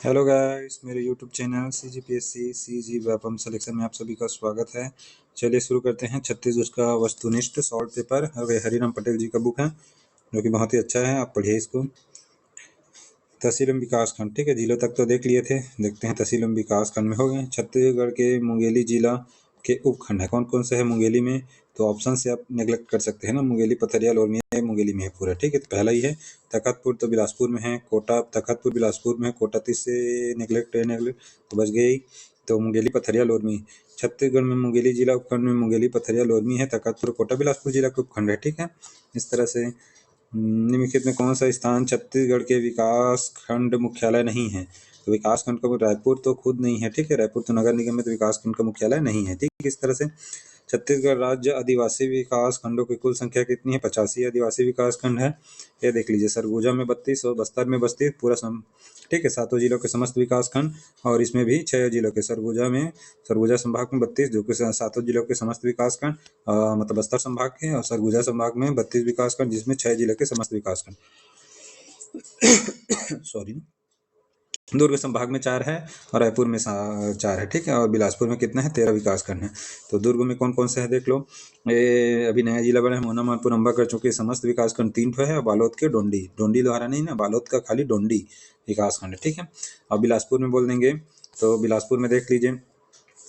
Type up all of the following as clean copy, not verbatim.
Hello guys, मेरे YouTube channel CGPSC CG Vyapam selection में आप सभी का स्वागत है। चलिए शुरू करते हैं। छत्तीसगढ़ का वस्तुनिष्ठ सॉल्ट पेपर हरिराम पटेल जी का बुक है, जो कि बहुत ही अच्छा है। आप पढ़िए इसको। तहसील एवं विकास खंड, ठीक है। जिलों तक तो देख लिए थे, देखते हैं तहसील एवं विकास खंड में हो गए। छत्तीसगढ़ के मुंगेली जिला के उपखंड है। कौन कौन से है मुंगेली में? तो ऑप्शन से आप नेग्लेक्ट कर सकते हैं ना। मुंगेली, पथरिया, लोरमी मुंगेली में है पूरा, ठीक है। तो पहला ही है। तखतपुर तो बिलासपुर में है। कोटा, तखतपुर बिलासपुर में है। कोटा तीस से नेग्लेक्ट तो बच गई। तो मुंगेली, पथरिया, लोरमी। छत्तीसगढ़ में मुंगेली जिला उपखंड में मुंगेली, पथरिया, लोरमी है। तखतपुर, कोटा, बिलासपुर जिला के उपखंड है, ठीक है। इस तरह से निम्नलिखित में कौन सा स्थान छत्तीसगढ़ के विकास खंड मुख्यालय नहीं है? तो विकास खंड का रायपुर तो खुद नहीं है, ठीक है। रायपुर तो नगर निगम में, तो विकास खंड का मुख्यालय नहीं है, ठीक है। इस तरह से छत्तीसगढ़ राज्य आदिवासी विकास खंडों की कुल संख्या कितनी है? 85 आदिवासी विकास खंड है। ये देख लीजिए, सरगुजा में 32 और बस्तर में 32 पूरा ठीक है। 7 जिलों के समस्त विकास खंड, और इसमें भी 6 जिलों के सरगुजा संभाग में 32, जो कि 7 जिलों के समस्त विकास खंड, मतलब बस्तर संभाग के, और सरगुजा संभाग में 32 विकास खंड, जिसमें 6 जिलों के समस्त विकास खंड। सॉरी। दुर्ग संभाग में 4 है, और रायपुर में 4 है, ठीक है। और बिलासपुर में कितना है? 13 विकास खंड है। तो दुर्ग में कौन कौन से है देख लो। ये अभी नया जिला बना है, मोना, मानपुर, अंबागढ़, चूंकि समस्त विकास खंड 3 है। और बालोद के डोंडी लोहारा नहीं ना, बालोद का खाली डोंडी विकास खंड है, ठीक है। और बिलासपुर में बोल देंगे तो बिलासपुर में देख लीजिए,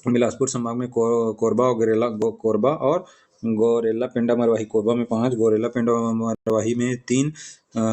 बिलासपुर संभाग में कोरबा और गोरेला पेंडा मरवाही। कोरबा में 5, गोरेला पेंडा मरवाही में 3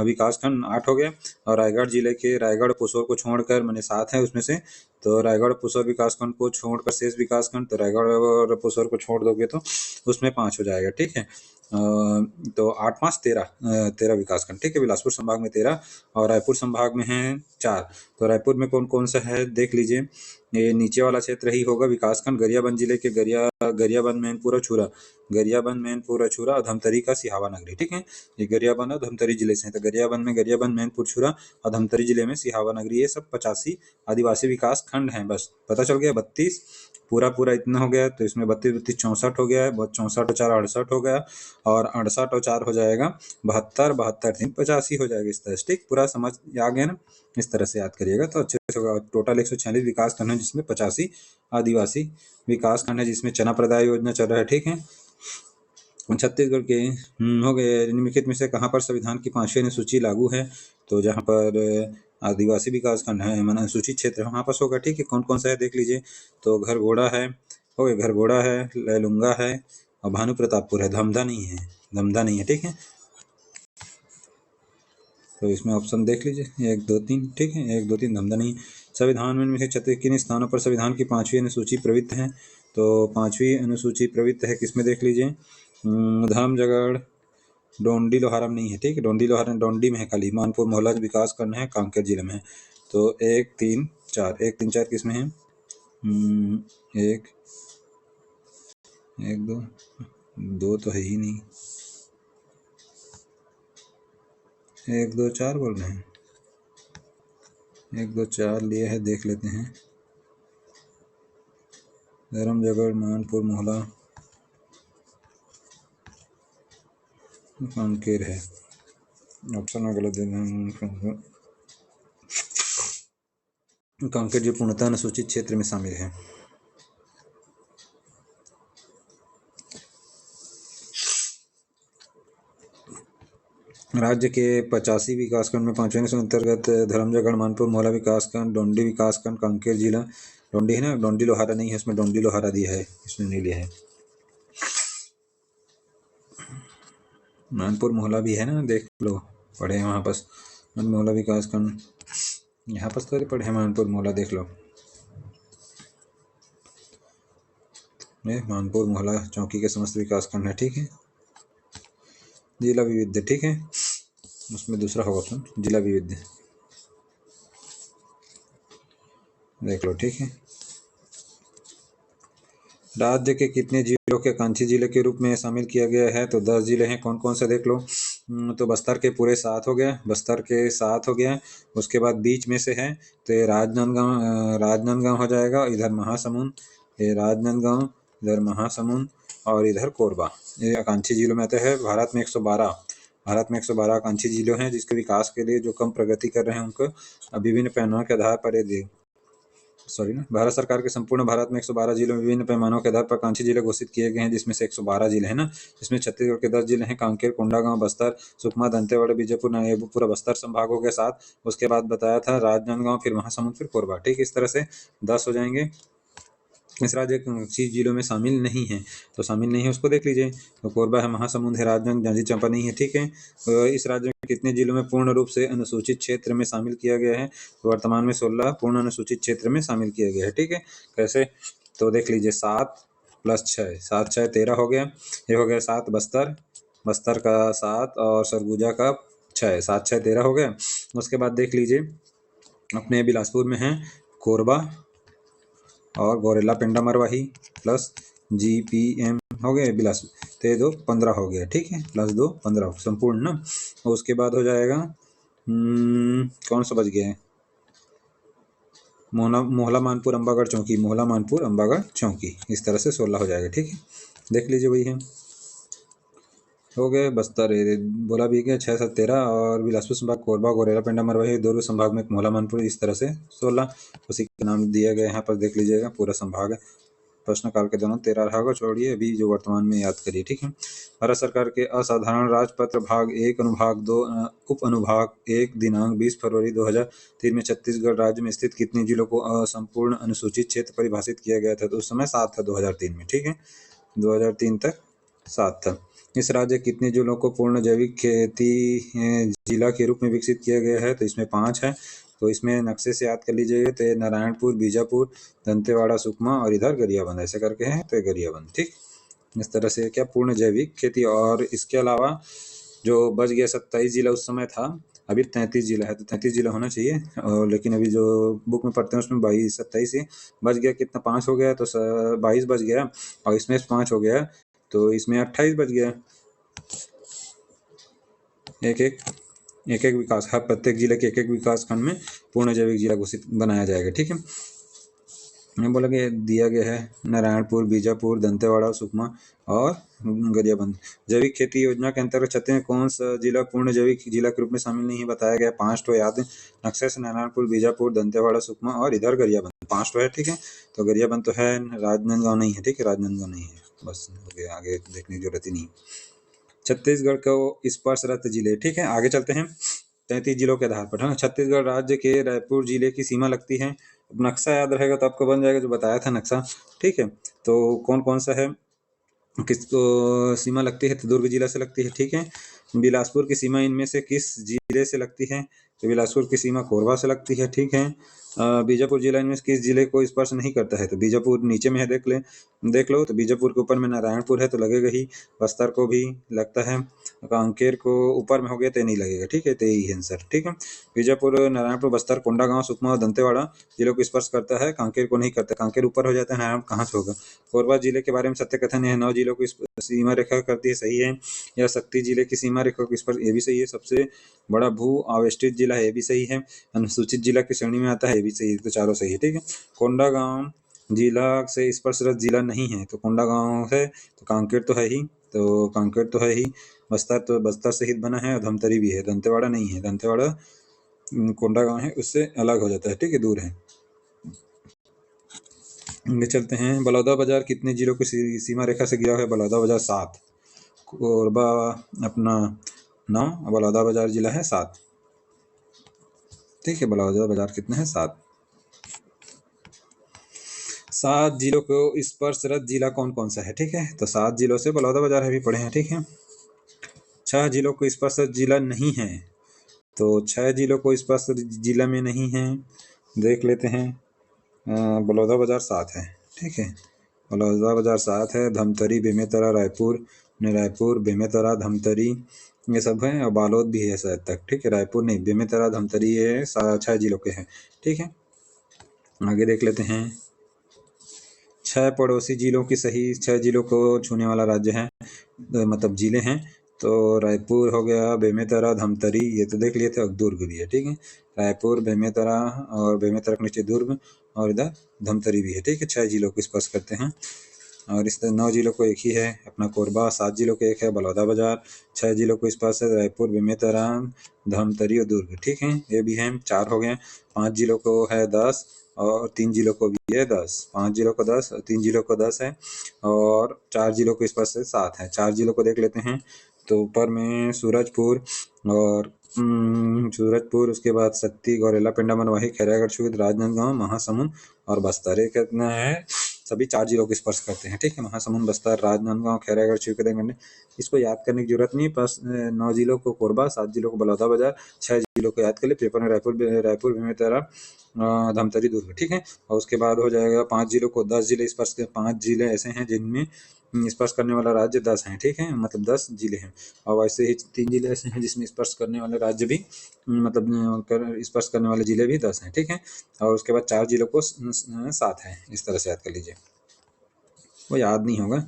विकास खंड, 8 हो गया। और रायगढ़ जिले के रायगढ़ पुसौर को छोड़कर, मैंने 7 है उसमें से, तो रायगढ़ पुसौर विकास खंड को छोड़कर शेष विकास खंड, तो रायगढ़ और पुसौर को छोड़ दोगे तो उसमें 5 हो जाएगा, ठीक है। तो 8, 5, 13 विकास खंड, ठीक है। बिलासपुर संभाग में 13, और रायपुर संभाग में है 4। तो रायपुर में कौन कौन सा है देख लीजिए। ये नीचे वाला क्षेत्र ही होगा विकासखंड। गरियाबंद जिले के गरियाबंद, मैनपुर, छुरा, गरियाबंद, मैनपुर, छुरा और धमतरी का सिहावा नगरी, ठीक है। ये गरियाबंद और धमतरी जिले से है। तो गरियाबंद, मैनपुर, छुरा और धमतरी जिले में सिहावा नगरी। ये सब 85 आदिवासी विकास खंड हैं। बस पता चल गया। 32 पूरा इतना हो गया। तो इसमें 32 32 64 हो गया है। 64 और 4 68 हो गया, और 68 और 4 हो जाएगा 72, 72 3 85 हो जाएगा। इस तरह से, ठीक। पूरा समझ आ गया ना? इस तरह से याद करिएगा तो अच्छे से होगा। टोटल 146 विकास खंड है, जिसमें 85 आदिवासी विकास खंड है, जिसमें चना प्रदाय योजना चल रहा है, ठीक है। छत्तीसगढ़ के हो गए। निम्नलिखित में से कहाँ पर संविधान की 5वीं अनुसूची लागू है? तो जहाँ पर आदिवासी विकास खंड है, माना अनुसूचित क्षेत्र वहाँ पर होगा, ठीक है। कौन कौन सा है देख लीजिए। तो घरघोड़ा है, हो गया, घरघोड़ा है, लैलूंगा है, और भानु प्रतापपुर है। धमधा नहीं है, ठीक है। तो इसमें ऑप्शन देख लीजिए, 1 2 3, ठीक है। 1 2 3 धमधा नहीं। संविधान में से किन स्थानों पर संविधान की 5वीं अनुसूची प्रवृत्त है? तो 5वीं अनुसूची प्रवृत्त है किसमें देख लीजिए। धर्मजगढ़, डोंडी लोहारा में नहीं है, ठीक है। डोंडी में है खाली। मानपुर मोहला विकास खंड है, कांकेर जिले में है। तो 1 3 4, 1 3 4 किसमें है? 1 1 2 2 तो है ही नहीं। 1 2 4 बोल रहे हैं। 1 2 4 लिए है, देख लेते हैं। धर्मजगढ़, मानपुर मोहला, कांकेर है। ऑप्शन में गलत देना। कांकेर जो पूर्णतः अनुसूचित क्षेत्र में शामिल है। राज्य के 85 विकासखंड में 5वें के अंतर्गत धर्मजयगढ़, मानपुर मोहला विकासखंड, डोंडी विकासखंड, कांकेर जिला। डोंडी है ना, डोंडी लोहारा नहीं है, इसमें डोंडी लोहारा दिया है, इसमें नहीं लिया है। मानपुर मोहला भी है ना, देख लो, पढ़े वहाँ पर मोहला विकासखंड। यहाँ पर तो पढ़े मानपुर मोहला, देख लो। मानपुर मोहला चौकी के समस्त विकासखंड है, ठीक है। जिला विविध, ठीक है। उसमें दूसरा होगा ऑप्शन, जिला विविध, देख लो, ठीक है। राज्य के कितने जिलों के आकांक्षी जिले के रूप में शामिल किया गया है? तो 10 जिले हैं। कौन कौन से देख लो। तो बस्तर के पूरे 7 हो गया, बस्तर के 7 हो गया। उसके बाद बीच में से है तो ये राजनांदगांव हो जाएगा। इधर महासमुंद, ये राजनांदगांव, इधर महासमुंद, और इधर कोरबा। ये आकांक्षी जिलों में आते हैं। भारत में 112 भारत में 112 आकांक्षी जिलों हैं जिसके विकास के लिए जो कम प्रगति कर रहे हैं उनको विभिन्न पैमानों के आधार पर भारत सरकार के संपूर्ण भारत में 112 जिलों में विभिन्न पैमानों के आधार पर आकांक्षी जिले घोषित किए गए हैं, जिसमें से 112 जिले हैं ना, जिसमें छत्तीसगढ़ के 10 जिले हैं, कांकेर, कोंडागांव, बस्तर, सुकमा, दंतेवाड़ा, बीजापुर, पूरा बस्तर संभागों के साथ। उसके बाद बताया था राजनांदगांव, फिर महासमुंद, फिर कोरबा। ठीक, इस तरह से 10 हो जाएंगे। इस राज्य के 6 जिलों में शामिल नहीं है, तो शामिल नहीं है उसको देख लीजिए। तो कोरबा है, महासमुंद है, राजनांदगांव, जांजगीर चांपा नहीं है। ठीक है, तो इस राज्य में कितने जिलों में पूर्ण रूप से अनुसूचित क्षेत्र में शामिल किया गया है? तो वर्तमान में 16 पूर्ण अनुसूचित क्षेत्र में शामिल किया गया है। ठीक है, कैसे? तो देख लीजिए, 7 + 6, 7 6 13 हो गया। ये हो गया 7 बस्तर का 7 और सरगुजा का 6, 7 6 13 हो गया। उसके बाद देख लीजिए, अपने बिलासपुर में है कोरबा और गौरेला पेंडा मरवाही प्लस GPM हो गए बिलासपुर, तो 2 15 हो गया। ठीक है, +2 15 संपूर्ण ना। और उसके बाद हो जाएगा कौन सा बच गया है? मोहला मानपुर अंबागढ़ चौकी, मोहला मानपुर अंबागढ़ चौकी। इस तरह से 16 हो जाएगा। ठीक है, देख लीजिए, वही है, हो गए। बस्तर बोला भी गया 6 7 13 और बिलासपुर संभाग कोरबा, गौरेला, पेंडा मरवाही, दुर्ग संभाग में मोहला मानपुर, इस तरह से 16 उसी का नाम दिया गया। यहाँ पर देख लीजिएगा, पूरा संभाग है। प्रश्न काल के दोनों 13 रहा होगा, छोड़िए अभी जो वर्तमान में याद करिए। ठीक है, भारत सरकार के असाधारण राजपत्र भाग 1 अनुभाग 2 उप अनुभाग 1 दिनांक 20 फरवरी 2003 में छत्तीसगढ़ राज्य में स्थित कितने जिलों को असंपूर्ण अनुसूचित क्षेत्र परिभाषित किया गया था? तो उस समय 7 था 2003 में। ठीक है, 2003 तक 7 था। इस राज्य कितने जिलों को पूर्ण जैविक खेती जिला के रूप में विकसित किया गया है? तो इसमें 5 है। तो इसमें नक्शे से याद कर लीजिएगा, तो नारायणपुर, बीजापुर, दंतेवाड़ा, सुकमा और इधर गरियाबंद, ऐसे करके है, तो गरियाबंद। ठीक, इस तरह से क्या पूर्ण जैविक खेती। और इसके अलावा जो बच गया 27 जिला उस समय था, अभी 33 जिला है, तो 33 जिला होना चाहिए। और लेकिन अभी जो बुक में पढ़ते हैं उसमें 22 27 ही बच गया। कितना 5 हो गया, तो 22 बच गया और इसमें 5 हो गया, तो इसमें 28 बच गया। एक एक विकास, हर प्रत्येक जिले के एक विकास खंड में पूर्ण जैविक जिला घोषित बनाया जाएगा। ठीक है, मैं बोला कि दिया गया है नारायणपुर, बीजापुर, दंतेवाड़ा, सुकमा और गरियाबंद। जैविक खेती योजना के अंतर्गत छत्तीसगढ़ में कौन सा जिला पूर्ण जैविक जिला के रूप में शामिल नहीं बताया गया? 5 तो याद है नक्शे से, नारायणपुर, बीजापुर, दंतेवाड़ा, सुकमा और इधर गरियाबंद, 5 तो है। ठीक है, तो गरियाबंद तो है, राजनांदगांव नहीं है। ठीक है, राजनांदगांव नहीं है, बस हो गया, आगे देखने की जरूरत ही नहीं। छत्तीसगढ़ को स्पर्शरत जिले। ठीक है, आगे चलते हैं। 33 जिलों के आधार पर है ना, छत्तीसगढ़ राज्य के रायपुर जिले की सीमा लगती है। नक्शा याद रहेगा तो आपको बन जाएगा, जो बताया था नक्शा। ठीक है, तो कौन कौन सा है, किसको सीमा लगती है? तो दुर्ग जिला से लगती है। ठीक है, बिलासपुर की सीमा इनमें से किस जिले से लगती है? तो बिलासपुर की सीमा कोरबा से लगती है। ठीक है, बीजापुर जिला इनमें से किस जिले को स्पर्श नहीं करता है? तो बीजापुर नीचे में है, देख लो, तो बीजापुर के ऊपर में नारायणपुर है तो लगेगा ही, बस्तर को भी लगता है, कांकेर को ऊपर में हो गया तो नहीं लगेगा। ठीक है, तो यही आंसर। ठीक है, बीजापुर, नारायणपुर, बस्तर, कोंडागांव, सुकमा और दंतेवाड़ा जिलों को स्पर्श करता है, कांकेर को नहीं करता। कांकेर ऊपर हो जाता है, नारायण कहाँ से होगा? कोरबा जिले के बारे में सत्य कथन है, 9 जिलों को सीमा रेखा करती है, सही है। या शक्ति जिले की सीमा रेखा को स्पर्श, ये भी सही है। सबसे बड़ा भू आवेष्टित जिला है, ये भी सही है। अनुसूचित जिला की श्रेणी में आता है, ये भी सही है। तो चारों सही है। ठीक है, कोंडागांव जिला से स्पर्शरत जिला नहीं है, तो कोंडागांव है, तो कांकेर तो है ही, तो कांकेर तो है ही। बस्तर, तो बस्तर से हित बना है, और धमतरी भी है। दंतेवाड़ा नहीं है, दंतेवाड़ा कोंडागांव है, उससे अलग हो जाता है। ठीक है, दूर है। आगे चलते हैं। बलौदाबाजार कितने जिलों की सीमा रेखा से गिरा है? बलौदाबाजार 7, कोरबा अपना 9, बलौदाबाजार जिला है 7। ठीक है, बलौदाबाजार कितने हैं? 7 जिलों को स्पर्शरत जिला कौन कौन सा है? ठीक है, तो 7 जिलों से बलौदाबाजार है भी पढ़े हैं। ठीक है, 6 जिलों को स्पर्शरत जिला नहीं है, तो 6 जिलों को स्पर्शरत जिला में नहीं है, देख लेते हैं। बलौदाबाजार 7 है। ठीक है, बलौदाबाजार 7 है। धमतरी, बेमेतरा, रायपुर, बेमेतरा, धमतरी, ये सब है, और बालोद भी है शायद तक। ठीक है, रायपुर नहीं, बेमेतरा, धमतरी, ये 6 जिलों के हैं। ठीक है, आगे देख लेते हैं। 6 पड़ोसी जिलों की सही 6 जिलों को छूने वाला राज्य है, मतलब जिले हैं। तो रायपुर हो गया, बेमेतरा, धमतरी, ये तो देख लिए थे, और दुर्ग भी है। ठीक है, रायपुर, बेमेतरा और बेमेतरा के नीचे दुर्ग और इधर धमतरी भी है। ठीक है, 6 जिलों को स्पर्श करते हैं। और इस 9 जिलों को एक ही है अपना कोरबा, 7 जिलों को एक है बलौदाबाजार, 6 जिलों को इस पास है रायपुर, बेमेतरा, धमतरी और दुर्ग, ठीक है, ये भी है, 4 हो गए। 5 जिलों को है 10 और 3 जिलों को भी है 10, 5 जिलों को 10 और 3 जिलों को 10 है, और 4 जिलों को इस पास से 7 है। 4 जिलों को देख लेते हैं, तो ऊपर में सूरजपुर और सूरजपुर, उसके बाद शक्ति, गौरेला, पेंडा, मरवाही, खैरागढ़, चूद, राजनांदगांव, महासमुंद और बस्तर। ये कितना है, सभी 4 जिलों को स्पर्श करते हैं, ठीक है, महासमुंद, बस्तर, राजनांदगांव, खैरागढ़, चिरकुट। इसको याद करने की जरूरत नहीं, बस 9 जिलों को कोरबा, 7 जिलों को बलौदाबाजार, 6 जिलों को याद कर ले पेपर में, रायपुर बेमेतरा, धमतरी, दुर्ग, ठीक है। और उसके बाद हो जाएगा 5 जिलों को 10 जिले स्पर्श, 5 जिले ऐसे हैं जिनमें स्पर्श करने वाला राज्य 10 है, ठीक है, मतलब 10 जिले हैं। और वैसे ही 3 जिले ऐसे हैं जिसमें स्पर्श करने वाले राज्य भी, मतलब स्पर्श करने वाले जिले भी 10 हैं, ठीक है। और उसके बाद 4 जिलों को 7 है, इस तरह से याद कर लीजिए, वो याद नहीं होगा।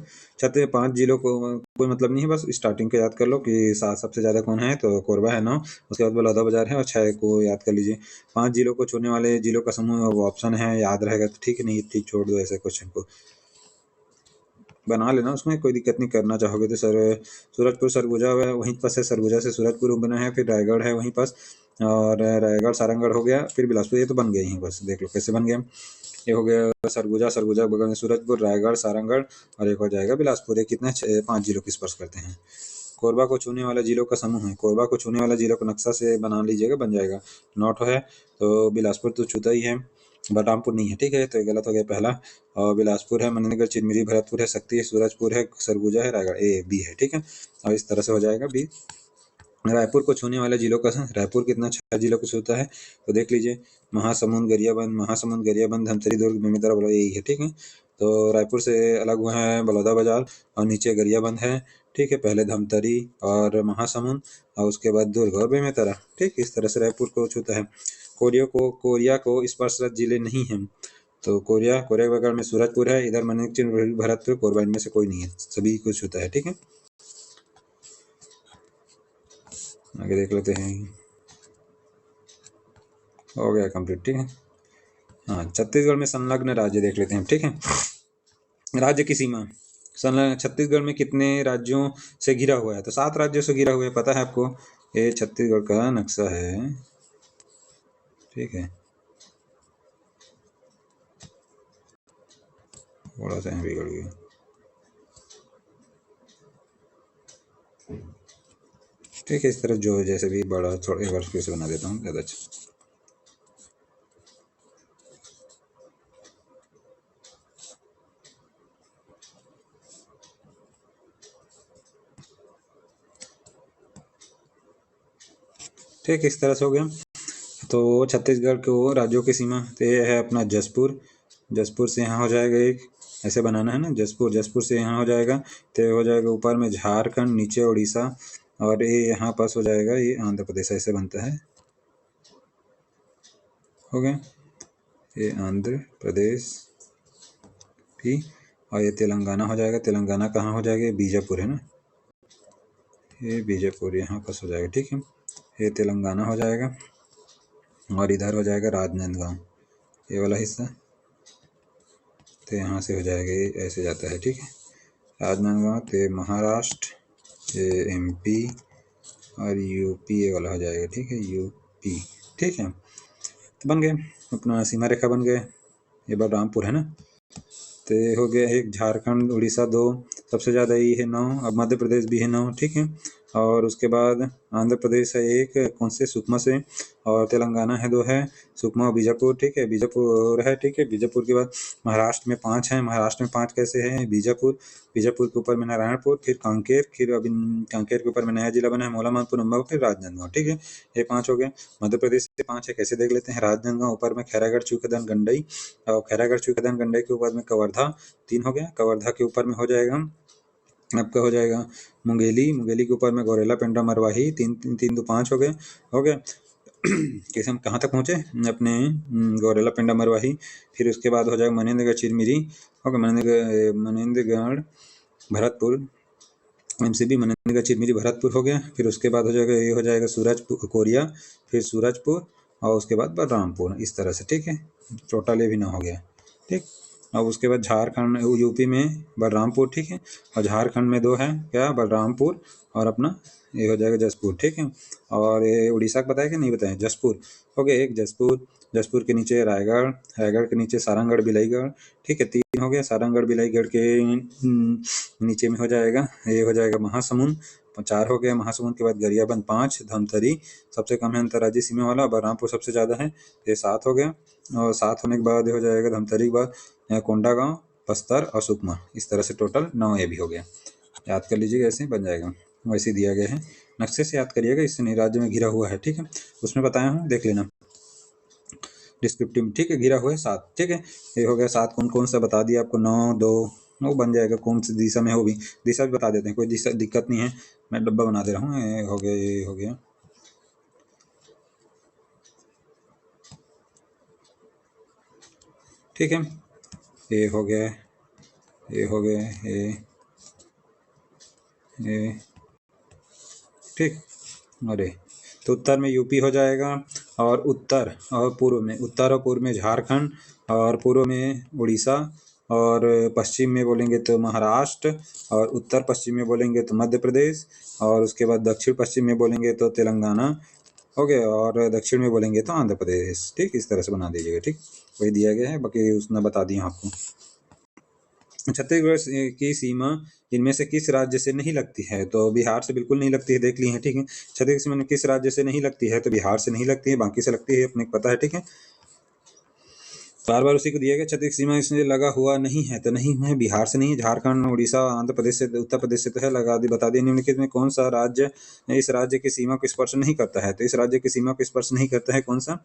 5 जिलों को कोई मतलब नहीं है, बस स्टार्टिंग को याद कर लो कि 7 सबसे ज़्यादा कौन है, तो कोरबा है 9, उसके बाद बलौदाबाजार है और 6 को याद कर लीजिए। 5 जिलों को छोड़ने वाले जिलों का समूह वो ऑप्शन है, याद रहेगा तो ठीक है, नहीं ठीक छोड़ दो, ऐसे क्वेश्चन को बना लेना, उसमें कोई दिक्कत नहीं। करना चाहोगे तो सूरजपुर सरगुजा वहीं पास है, सरगुजा से सूरजपुर बना है, फिर रायगढ़ है वहीं पास, और रायगढ़ सारंगढ़ हो गया, फिर बिलासपुर, ये तो बन गए ही, बस देख लो कैसे बन गए। ये हो गया सरगुजा बगल में सूरजपुर, रायगढ़, सारंगढ़, और एक हो जाएगा बिलासपुर। ये कितने 5 जिलों की स्पर्श करते हैं। कोरबा को छूने वाला जिलों का समूह है, कोरबा को छूने वाला जिलों को नक्शा से बना लीजिएगा, बन जाएगा। 9 है, तो बिलासपुर तो छूता ही है, बलरामपुर नहीं है, ठीक है, तो ये गलत हो गया पहला। और बिलासपुर है, मनेन्द्रगढ़, चिरमिरी, भरतपुर है, शक्ति है, सूरजपुर है, सरगुजा है, रायगढ़, ए बी है, ठीक है। और इस तरह से हो जाएगा बी। रायपुर को छूने वाले जिलों का, रायपुर कितना 6 जिलों को छूता है, तो देख लीजिए, महासमुंद, गरियाबंद, धमतरी, दुर्ग, बेमेतरा, बलौदा, यही है, ठीक है। तो रायपुर से अलग हुआ है बलौदाबाजार और नीचे गरियाबंद है, ठीक है, पहले धमतरी और महासमुंद और उसके बाद दुर्ग और बेमेतरा, ठीक, इस तरह से रायपुर को छूता है। कोरिया को स्पर्श जिले नहीं है, तो कोरिया के बगल में सूरजपुर है, इधर मनेन्द्रगढ़, भरतपुर, कोरबा, इनमें से कोई नहीं है, सभी को छूता है, ठीक है। आगे देख लेते हैं, हो गया कंप्लीट, ठीक है। हाँ, छत्तीसगढ़ में संलग्न राज्य देख लेते हैं, ठीक है। राज्य की सीमा, छत्तीसगढ़ में कितने राज्यों से घिरा हुआ है, तो 7 राज्यों से घिरा हुआ है, पता है आपको, ये छत्तीसगढ़ का नक्शा है, ठीक है, थोड़ा सा बिगड़ गया, ठीक है, इस तरह जो जैसे भी बड़ा थोड़ा एक बार फिर से बना देता हूँ, ज़्यादा अच्छा। ठीक, इस तरह से हो गया। तो छत्तीसगढ़ को राज्यों की सीमा, तो ये है अपना जसपुर से यहाँ हो जाएगा, एक ऐसे बनाना है ना, जसपुर से यहाँ हो जाएगा, तो ये हो जाएगा ऊपर में झारखंड, नीचे उड़ीसा, और ये यहाँ पास हो जाएगा, ये आंध्र प्रदेश, ऐसे बनता है, हो गया, ये आंध्र प्रदेश भी, और ये तेलंगाना हो जाएगा, तेलंगाना कहाँ हो जाएगा, ये बीजापुर है ना, ये बीजापुर यहाँ पास हो जाएगा, ठीक है, ये तेलंगाना हो जाएगा, और इधर हो जाएगा राजनांदगांव, ये वाला हिस्सा, तो यहाँ से हो जाएगा, ये ऐसे जाता है, ठीक है, राजनांदगांव, तो महाराष्ट्र, ये MP और UP, ये वाला हो जाएगा, ठीक है, UP, ठीक है। तो बन गए अपना सीमा रेखा बन गए, ये बलरामपुर है ना, तो ये हो गया एक, झारखंड, उड़ीसा 2, सबसे ज़्यादा ये है 9, अब मध्य प्रदेश भी है 9, ठीक है, और उसके बाद आंध्र प्रदेश है 1, कौन से, सुकमा से, और तेलंगाना है 2 है, सुकमा और बीजापुर, ठीक है, बीजापुर है, ठीक है, बीजापुर के बाद महाराष्ट्र में 5 है, महाराष्ट्र में 5 कैसे है, बीजापुर के ऊपर में नारायणपुर, फिर कांकेर, फिर अभी कांकेर के ऊपर में नया जिला बना है मोलामानपुर, अम्बाव, फिर राजनांदगांव, ठीक है, ये 5 हो गए। मध्य प्रदेश से 5 है, कैसे देख लेते हैं, राजनांदगांव, ऊपर में खैरागढ़, चूकदन, गंडई, और खैरागढ़, चूकदन, गंडई के ऊपर में कवर्धा, 3 हो गया, कवर्धा के ऊपर में हो जाएगा आपका, हो जाएगा मुंगेली के ऊपर में गौरेला, पेंड्रा, मरवाही, 3 2 5 हो गए, हो गया। कैसे हम कहाँ तक पहुँचे अपने, गौरेला, पेंड्रा, मरवाही, फिर उसके बाद हो जाएगा मनेन्द्रगढ़, चिरमिरी, हो गया, मनेन्द्रगढ़, भरतपुर, MCB, मनेन्द्रगढ़, चिरमिरी, भरतपुर हो गया, फिर उसके बाद हो जाएगा, ये हो जाएगा सूरजपुर, कोरिया, फिर सूरजपुर, और उसके बाद बलरामपुर, इस तरह से, ठीक है, टोटल ये भी 9 हो गया, ठीक। अब उसके बाद झारखंड, यूपी में बलरामपुर, ठीक है, और झारखंड में 2 है क्या, बलरामपुर और अपना ये हो जाएगा जसपुर, ठीक है। और ये उड़ीसा का बताया कि नहीं बताया, जसपुर हो गया एक, जसपुर। जसपुर के नीचे रायगढ़, रायगढ़ के नीचे सारंगगढ़ बिलाईगढ़, ठीक है, 3 हो गया। सारंगगढ़ बिलाईगढ़ के नीचे में हो जाएगा, ये हो जाएगा महासमुंद, 4 हो गया। महासमुंद के बाद गरियाबंद 5, धमतरी सबसे कम है अंतर्राज्यीय सीमा वाला, बलरामपुर सबसे ज़्यादा है, ये 7 हो गया। और 7 होने के बाद हो जाएगा धमतरी के बाद यहाँ कोंडागांव, बस्तर और सुकमा, इस तरह से टोटल 9 ये भी हो गया। याद कर लीजिएगा, ऐसे बन जाएगा, वैसे दिया गया है, नक्शे से याद करिएगा, इससे नहीं राज्य में घिरा हुआ है, ठीक है, उसमें बताया हूँ, देख लेना डिस्क्रिप्टिव में, ठीक है। घिरा हुआ है 7, ठीक है, ये हो गया 7। कौन कौन सा बता दिया आपको, 9, 2 वो बन जाएगा, कौन सी दिशा में हो भी, दिशा भी बता देते हैं, कोई दिशा दिक्कत नहीं है, मैं डब्बा बना दे रहा हूँ। ये हो गया, ये हो गया, ठीक है, ये हो गया, ये हो गया, ये ठीक। अरे तो उत्तर में यूपी हो जाएगा, और उत्तर और पूर्व में, उत्तर और पूर्व में झारखंड, और पूर्व में उड़ीसा, और पश्चिम में बोलेंगे तो महाराष्ट्र, और उत्तर पश्चिम में बोलेंगे तो मध्य प्रदेश, और उसके बाद दक्षिण पश्चिम में बोलेंगे तो तेलंगाना हो गया, और दक्षिण में बोलेंगे तो आंध्र प्रदेश, ठीक, इस तरह से बना दीजिएगा, ठीक, वही दिया गया है, बाकी उसने बता दिया आपको। छत्तीसगढ़ की सीमा इनमें से किस राज्य से नहीं लगती है, तो बिहार से बिल्कुल नहीं लगती है, देख ली है, ठीक है। छत्तीसगढ़ की सीमा किस राज्य से नहीं लगती है, तो बिहार से नहीं लगती है, बाकी से लगती है, अपने को पता है, ठीक है। बार बार उसी को दिया गया, छत्तीसगढ़ सीमा इसमें लगा हुआ नहीं है, तो नहीं है, बिहार से नहीं, झारखंड, उड़ीसा, आंध्र प्रदेश से, उत्तर प्रदेश से तो है, लगा दी, बता दिया। निम्नलिखित में कौन सा राज्य इस राज्य की सीमा को स्पर्श नहीं करता है, तो इस राज्य की सीमा को स्पर्श नहीं करता है, कौन सा,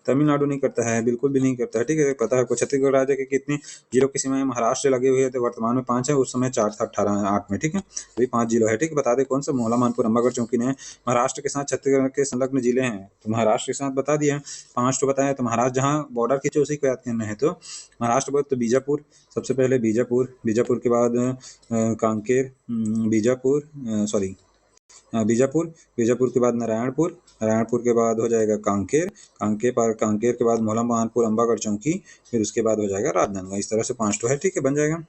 तमिलनाडु नहीं करता है, बिल्कुल भी नहीं करता है, ठीक है, पता है आपको। छत्तीसगढ़ राज्य के कितने जिलों की सीमाएं महाराष्ट्र से लगे हुए हैं, तो वर्तमान में 5 है, उस समय 4 था, 8 में, ठीक है, अभी 5 जिलों है, ठीक है। बता दे कौन सा, मोहला, मानपुर, अंबागढ़, चौकी ने महाराष्ट्र के साथ छत्तीसगढ़ के संलग्न जिले हैं, तो महाराष्ट्र के साथ बता दिया, 5 तो बताया, तो महाराष्ट्र जहाँ बॉर्डर खींचे उसी को याद करना है, तो महाराष्ट्र बोले तो बीजापुर, सबसे पहले बीजापुर, बीजापुर के बाद कांकेर, बीजापुर, सॉरी बीजापुर, बीजापुर के बाद नारायणपुर, नारायणपुर के बाद हो जाएगा कांकेर, कांकेर के बाद मोहला, मानपुर, अंबागढ़, चौकी, फिर उसके बाद हो जाएगा राजनांदगांव, इस तरह से 5 तो है, ठीक है, बन जाएगा।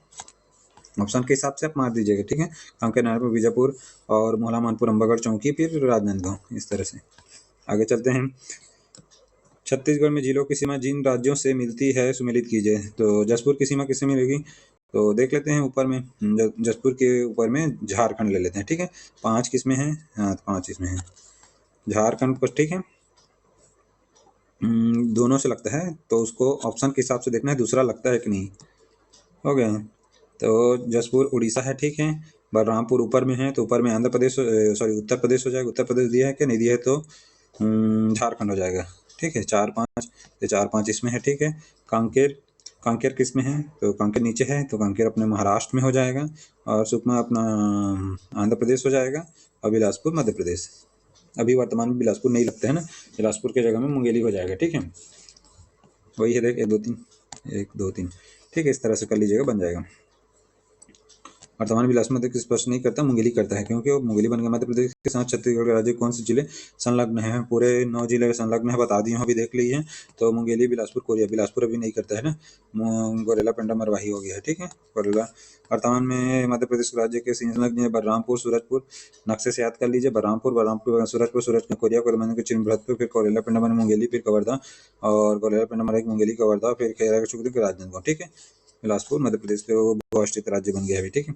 ऑप्शन के हिसाब से आप मार दीजिएगा, ठीक है, कांकेर, नारायणपुर, बीजापुर और मोहला, मानपुर, अंबागढ़, चौकी, फिर राजनांदगांव, इस तरह से आगे चलते हैं। छत्तीसगढ़ में जिलों की सीमा जिन राज्यों से मिलती है सुमेलित कीजिए, तो जसपुर की सीमा किससे मिलेगी, तो देख लेते हैं, ऊपर में जसपुर के ऊपर में झारखंड ले लेते हैं, ठीक है, 5 किस में है, हाँ 5 इसमें है, झारखंड को, ठीक है, दोनों से लगता है, तो उसको ऑप्शन के हिसाब से देखना है दूसरा लगता है कि नहीं, हो गया। तो जसपुर उड़ीसा है, ठीक है, बलरामपुर ऊपर में है, तो ऊपर में आंध्र प्रदेश, सॉरी उत्तर प्रदेश हो जाएगा, उत्तर प्रदेश दिया है कि नहीं दिया है, तो झारखंड हो जाएगा, ठीक है, 4-5, तो 4-5 इसमें है, ठीक है। कांकेर, कांकेर किस में है, तो कांकेर नीचे है, तो कांकेर अपने महाराष्ट्र में हो जाएगा, और सुकमा अपना आंध्र प्रदेश हो जाएगा, और बिलासपुर मध्य प्रदेश, अभी वर्तमान में बिलासपुर नहीं लगता है ना, बिलासपुर के जगह में मुंगेली हो जाएगा, ठीक है, वही है, देख 1 2 3, 1 2 3, ठीक है, इस तरह से कर लीजिएगा, बन जाएगा। वर्तमान बिलासपुर मध्य प्रदेश स्पर्श नहीं करता, मुंगेली करता है, क्योंकि वो मुंगेली बन गया। मध्य प्रदेश के साथ छत्तीसगढ़ के राज्य कौन से जिले संलग्न है, पूरे 9 जिले संलग्न है, बता दिए अभी देख ली है, तो मुंगेली, बिलासपुर, कोरिया, बिलासपुर अभी नहीं करता है ना, गोरेला, पेंड्रा, मरवाही हो गया है, ठीक है, गोरेला। वर्तमान में मध्य प्रदेश राज्य के संलग्न है बलरामपुर, सूरजपुर, नक्शे से याद कर लीजिए, बलरामपुर, सूरजपुर, कोरिया, कोरमंडल, चिन्हभरतपुर, फिर कोरेला, पेंड्रा, मुंगेली, फिर कवर्धा, और गोरेला, पेंड्रा, मुंगेली, कवर्धा, फिर खेरा, चुकदी, राजनांदगांव, ठीक है, बिलासपुर मध्य प्रदेश के बहुराष्ट्रीय राज्य बन गया है, ठीक है।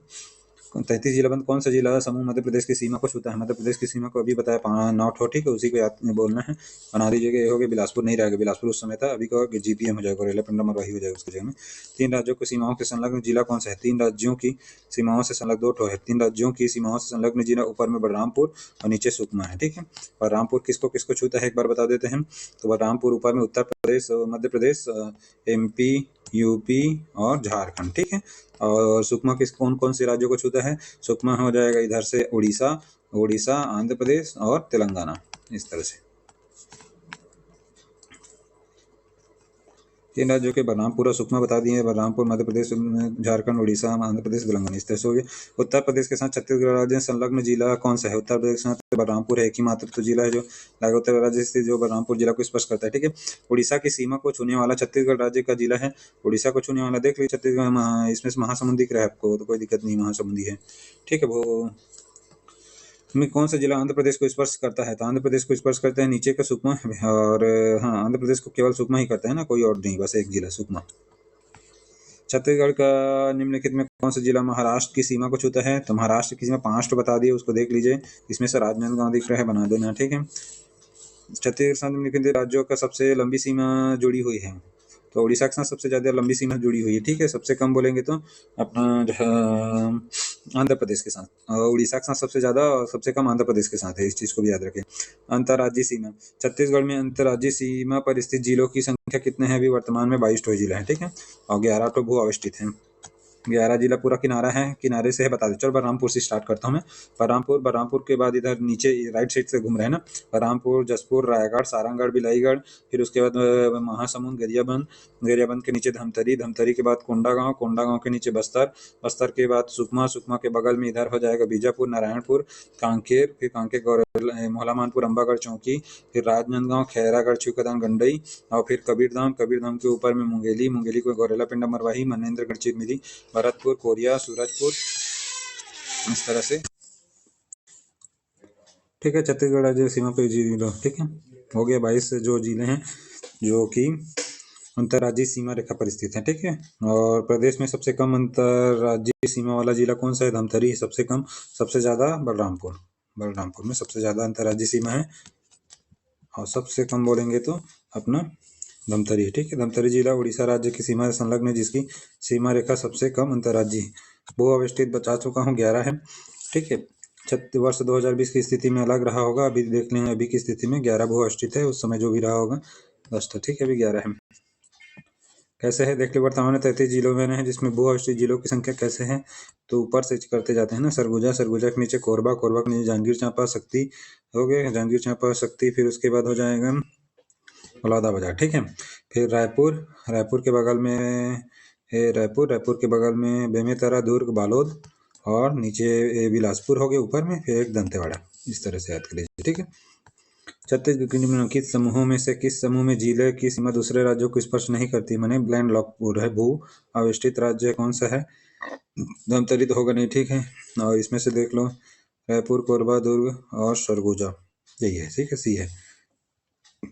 33 जिला बंद कौन सा जिला समूह मध्य प्रदेश की सीमा को छूता है, मध्य प्रदेश की सीमा को अभी बताया 9 ठो, ठीक है, उसी को याद बोलना है, बना दीजिएगा, ये हो गया, बिलासपुर नहीं रहेगा, बिलासपुर उस समय था, अभी का जीपीएम हो जाएगा, गोरेला, पेंड्रा, मरवाही हो जाएगा उसके जगह में। 3 राज्यों की सीमाओं के संलग्न जिला कौन सा है, 3 राज्यों की सीमाओं से संलग्न 2 ठो है, 3 राज्यों की सीमाओं से संलग्न जिला, ऊपर में बलरामपुर और नीचे सुकमा है, ठीक है। बलरामपुर किसको किसको छूता है एक बार बता देते हैं, तो बलरामपुर ऊपर में उत्तर प्रदेश, मध्य प्रदेश, एमपी, यूपी और झारखंड, ठीक है। और सुकमा किस कौन कौन से राज्यों को छूता है, सुकमा हो जाएगा इधर से उड़ीसा, आंध्र प्रदेश और तेलंगाना, इस तरह से। तीन राज्यों के बलरामपुर और सुकमा बता दिए। बलरामपुर मध्य प्रदेश, झारखंड, उड़ीसा, आंध्र प्रदेश, तेलंगाना, इस तरह से हो गया। उत्तर प्रदेश के साथ छत्तीसगढ़ राज्य संलग्न जिला कौन सा है? उत्तर प्रदेश के साथ बलरामपुर है, एक ही मात्र तो जिला है जो उत्तर राज्य से जो बलरामपुर जिला को स्पर्श करता है। ठीक है। उड़ीसा की सीमा को छूने वाला छत्तीसगढ़ राज्य का जिला है। उड़ीसा को छूने वाला देख लीजिए छत्तीसगढ़, इसमें से महासमुंद दिख रहा है आपको तो कोई दिक्कत नहीं, महासमुंदी है। ठीक है। वो में कौन सा जिला आंध्र प्रदेश को स्पर्श करता है? तो आंध्र प्रदेश को स्पर्श करता है नीचे का सुकमा, और हाँ, आंध्र प्रदेश को केवल सुकमा ही करता है ना, कोई और नहीं, बस एक जिला सुकमा। छत्तीसगढ़ का निम्नलिखित में कौन सा जिला महाराष्ट्र की सीमा को छूता है? तो महाराष्ट्र की सीमा 5 तो बता दिए, उसको देख लीजिए। इसमें से राजनांदगांव दिख रहा है, बना देना। ठीक है। छत्तीसगढ़ साथ निम्नलिखित राज्यों का सबसे लंबी सीमा जुड़ी हुई है। तो उड़ीसा के साथ सबसे ज्यादा लंबी सीमा जुड़ी हुई है। ठीक है। सबसे कम बोलेंगे तो अपना आंध्र प्रदेश के साथ, और उड़ीसा के साथ सबसे ज्यादा और सबसे कम आंध्र प्रदेश के साथ है, इस चीज को भी याद रखें। अंतर्राज्यीय सीमा, छत्तीसगढ़ में अंतर्राज्यीय सीमा पर स्थित जिलों की संख्या कितने हैं? अभी वर्तमान में 22 जिला है। ठीक है। और 11 तो भू अवस्थित है। 11 जिला पूरा किनारा है, किनारे से है, बता दो। चलो बलरामपुर से स्टार्ट करता हूँ मैं। बलरामपुर के बाद इधर नीचे राइट साइड से घूम रहे हैं ना, बलरामपुर, जसपुर, रायगढ़, सारंगढ़, बिलाईगढ़, फिर उसके बाद महासमुंद, गरियाबंद के नीचे धमतरी के बाद कोंडागांव के नीचे बस्तर के बाद सुकमा के बगल में इधर हो जाएगा बीजापुर, नारायणपुर, कांकेर, फिर कांकेर, मोहला मानपुर, अंबागढ़ चौकी, फिर राजनांदगांव, खैरागढ़, छिवकदान, गंडई, और फिर कबीरधाम के ऊपर में मुंगेली को गौरेला पिंडा, मरवाही, मनेन्द्रगढ़, चिरमिरी, भरतपुर, कोरिया, सूरजपुर, इस तरह से। ठीक है। छत्तीसगढ़ राज्य सीमा पे जिला, ठीक है, हो गया 22 जो जिले हैं जो कि अंतर्राज्यीय सीमा रेखा पर स्थित है। ठीक है। और प्रदेश में सबसे कम अंतर्राज्यीय सीमा वाला जिला कौन सा है? धमतरी सबसे कम, सबसे ज्यादा बलरामपुर में सबसे ज्यादा अंतर्राज्यीय सीमा है, और सबसे कम बोलेंगे तो अपना धमतरी है। ठीक है। धमतरी जिला उड़ीसा राज्य की सीमा से संलग्न है, जिसकी सीमा रेखा सबसे कम अंतर्राज्यीय भू अवस्थित बचा चुका हूँ, 11 है। ठीक है। वर्ष 2020 की स्थिति में अलग रहा होगा, अभी देख लें, अभी की स्थिति में 11 भू अवस्थित है, उस समय जो भी रहा होगा 10 था। ठीक है। अभी 11 है। कैसे है देख लो। वर्तमान में 33 जिलों में है, जिसमें भू अवस्थित जिलों की संख्या कैसे है, तो ऊपर से करते जाते हैं ना। सरगुजा के नीचे कोरबा के नीचे जांजगीर चांपा, शक्ति हो गए, जांजगीर चांपा, शक्ति, फिर उसके बाद हो जाएगा बलौदाबाजार। ठीक है। फिर रायपुर के बगल में है रायपुर के बगल में बेमेतरा, दुर्ग, बालोद, और नीचे बिलासपुर हो गए ऊपर में, फिर एक दंतेवाड़ा, इस तरह से याद कर लीजिए। ठीक है। छत्तीसगढ़ के निम्नलिखित समूहों में से किस समूह में जिले की सीमा दूसरे राज्यों को स्पर्श नहीं करती? माने लैंड लॉक है, भू अवस्थित राज्य कौन सा है? धमतरी तो होगा नहीं। ठीक है। और इसमें से देख लो, रायपुर, कोरबा, दुर्ग और सरगुजा, यही है। ठीक है। सी है।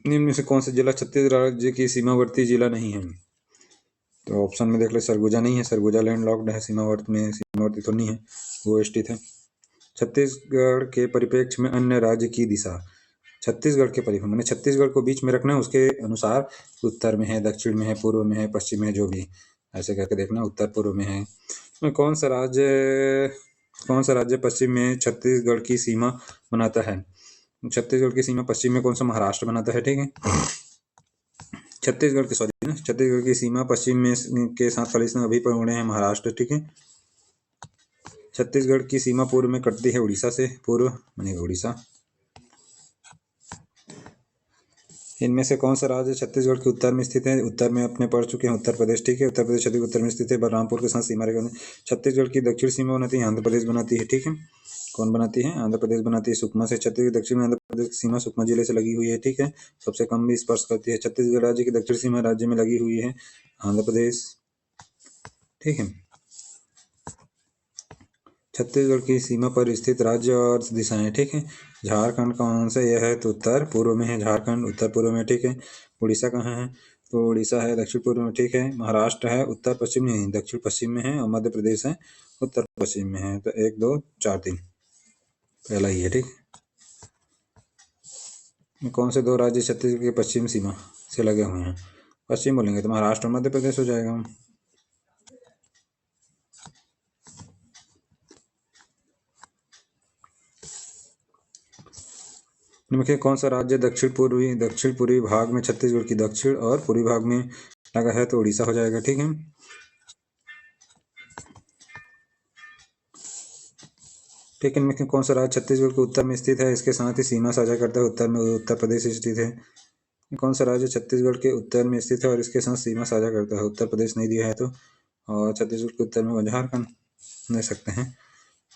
निम्न में से कौन सा जिला छत्तीसगढ़ राज्य की सीमावर्ती जिला नहीं है? तो ऑप्शन में देख लो, सरगुजा नहीं है, सरगुजा लैंड लॉक्ड है, सीमावर्ती तो नहीं है, वो स्थित है। छत्तीसगढ़ के परिप्रेक्ष्य में अन्य राज्य की दिशा, छत्तीसगढ़ के परिप्रेक्ष्य मैंने छत्तीसगढ़ को बीच में रखना है, उसके अनुसार उत्तर में है, दक्षिण में है, पूर्व में है, पश्चिम में है, जो भी ऐसे करके देखना, उत्तर पूर्व में है। कौन सा राज्य पश्चिम में छत्तीसगढ़ की सीमा बनाता है? छत्तीसगढ़ की सीमा पश्चिम में कौन सा? महाराष्ट्र बनाता है। ठीक है। छत्तीसगढ़ की सीमा पश्चिम में के साथ खालिस्तान अभी पड़े हैं महाराष्ट्र। ठीक है। छत्तीसगढ़ की सीमा पूर्व में कटती है उड़ीसा से, पूर्व माने उड़ीसा। इनमें से कौन सा राज्य छत्तीसगढ़ के उत्तर में स्थित है? उत्तर में अपने पढ़ चुके हैं, उत्तर प्रदेश। ठीक है। उत्तर प्रदेश छत्तीसगढ़ उत्तर में स्थित है, बलरामपुर के साथ सीमा रेखा। छत्तीसगढ़ की दक्षिण सीमा बनाती है आंध्र प्रदेश बनाती है। ठीक है। कौन बनाती है? आंध्र प्रदेश बनाती है, सुकमा से। छत्तीसगढ़ दक्षिण में आंध्र प्रदेश की सीमा सुकमा जिले से लगी हुई है। ठीक है। सबसे कम भी स्पर्श करती है। छत्तीसगढ़ राज्य की दक्षिण सीमा राज्य में लगी हुई है, आंध्र प्रदेश। ठीक है। छत्तीसगढ़ की सीमा पर स्थित राज्य और दिशाएं। ठीक है। झारखंड कौन सा? यह है तो उत्तर पूर्व में है झारखंड, उत्तर पूर्व में। ठीक है। उड़ीसा कहाँ है? तो उड़ीसा है दक्षिण पूर्व में। ठीक है। महाराष्ट्र है उत्तर पश्चिम में, नहीं दक्षिण पश्चिम में है, और मध्य प्रदेश है उत्तर पश्चिम में है। तो 1 2 4 3 पहला ही है। ठीक। कौन से 2 राज्य छत्तीसगढ़ की पश्चिम सीमा से लगे हुए हैं? पश्चिम बोलेंगे तो महाराष्ट्र और मध्य प्रदेश हो जाएगा। निम्नलिखित कौन सा राज्य दक्षिण पूर्वी भाग में छत्तीसगढ़ की दक्षिण और पूर्वी भाग में लगा है? तो उड़ीसा हो जाएगा। ठीक है। ठीक है। इनमें कौन सा राज्य छत्तीसगढ़ के उत्तर में स्थित है, इसके साथ ही सीमा साझा करता है, उत्तर में उत्तर प्रदेश स्थित है। कौन सा राज्य छत्तीसगढ़ के उत्तर में स्थित है और इसके साथ सीमा साझा करता है? उत्तर प्रदेश नहीं दिया है तो, और छत्तीसगढ़ के उत्तर में झारखंड दे सकते हैं।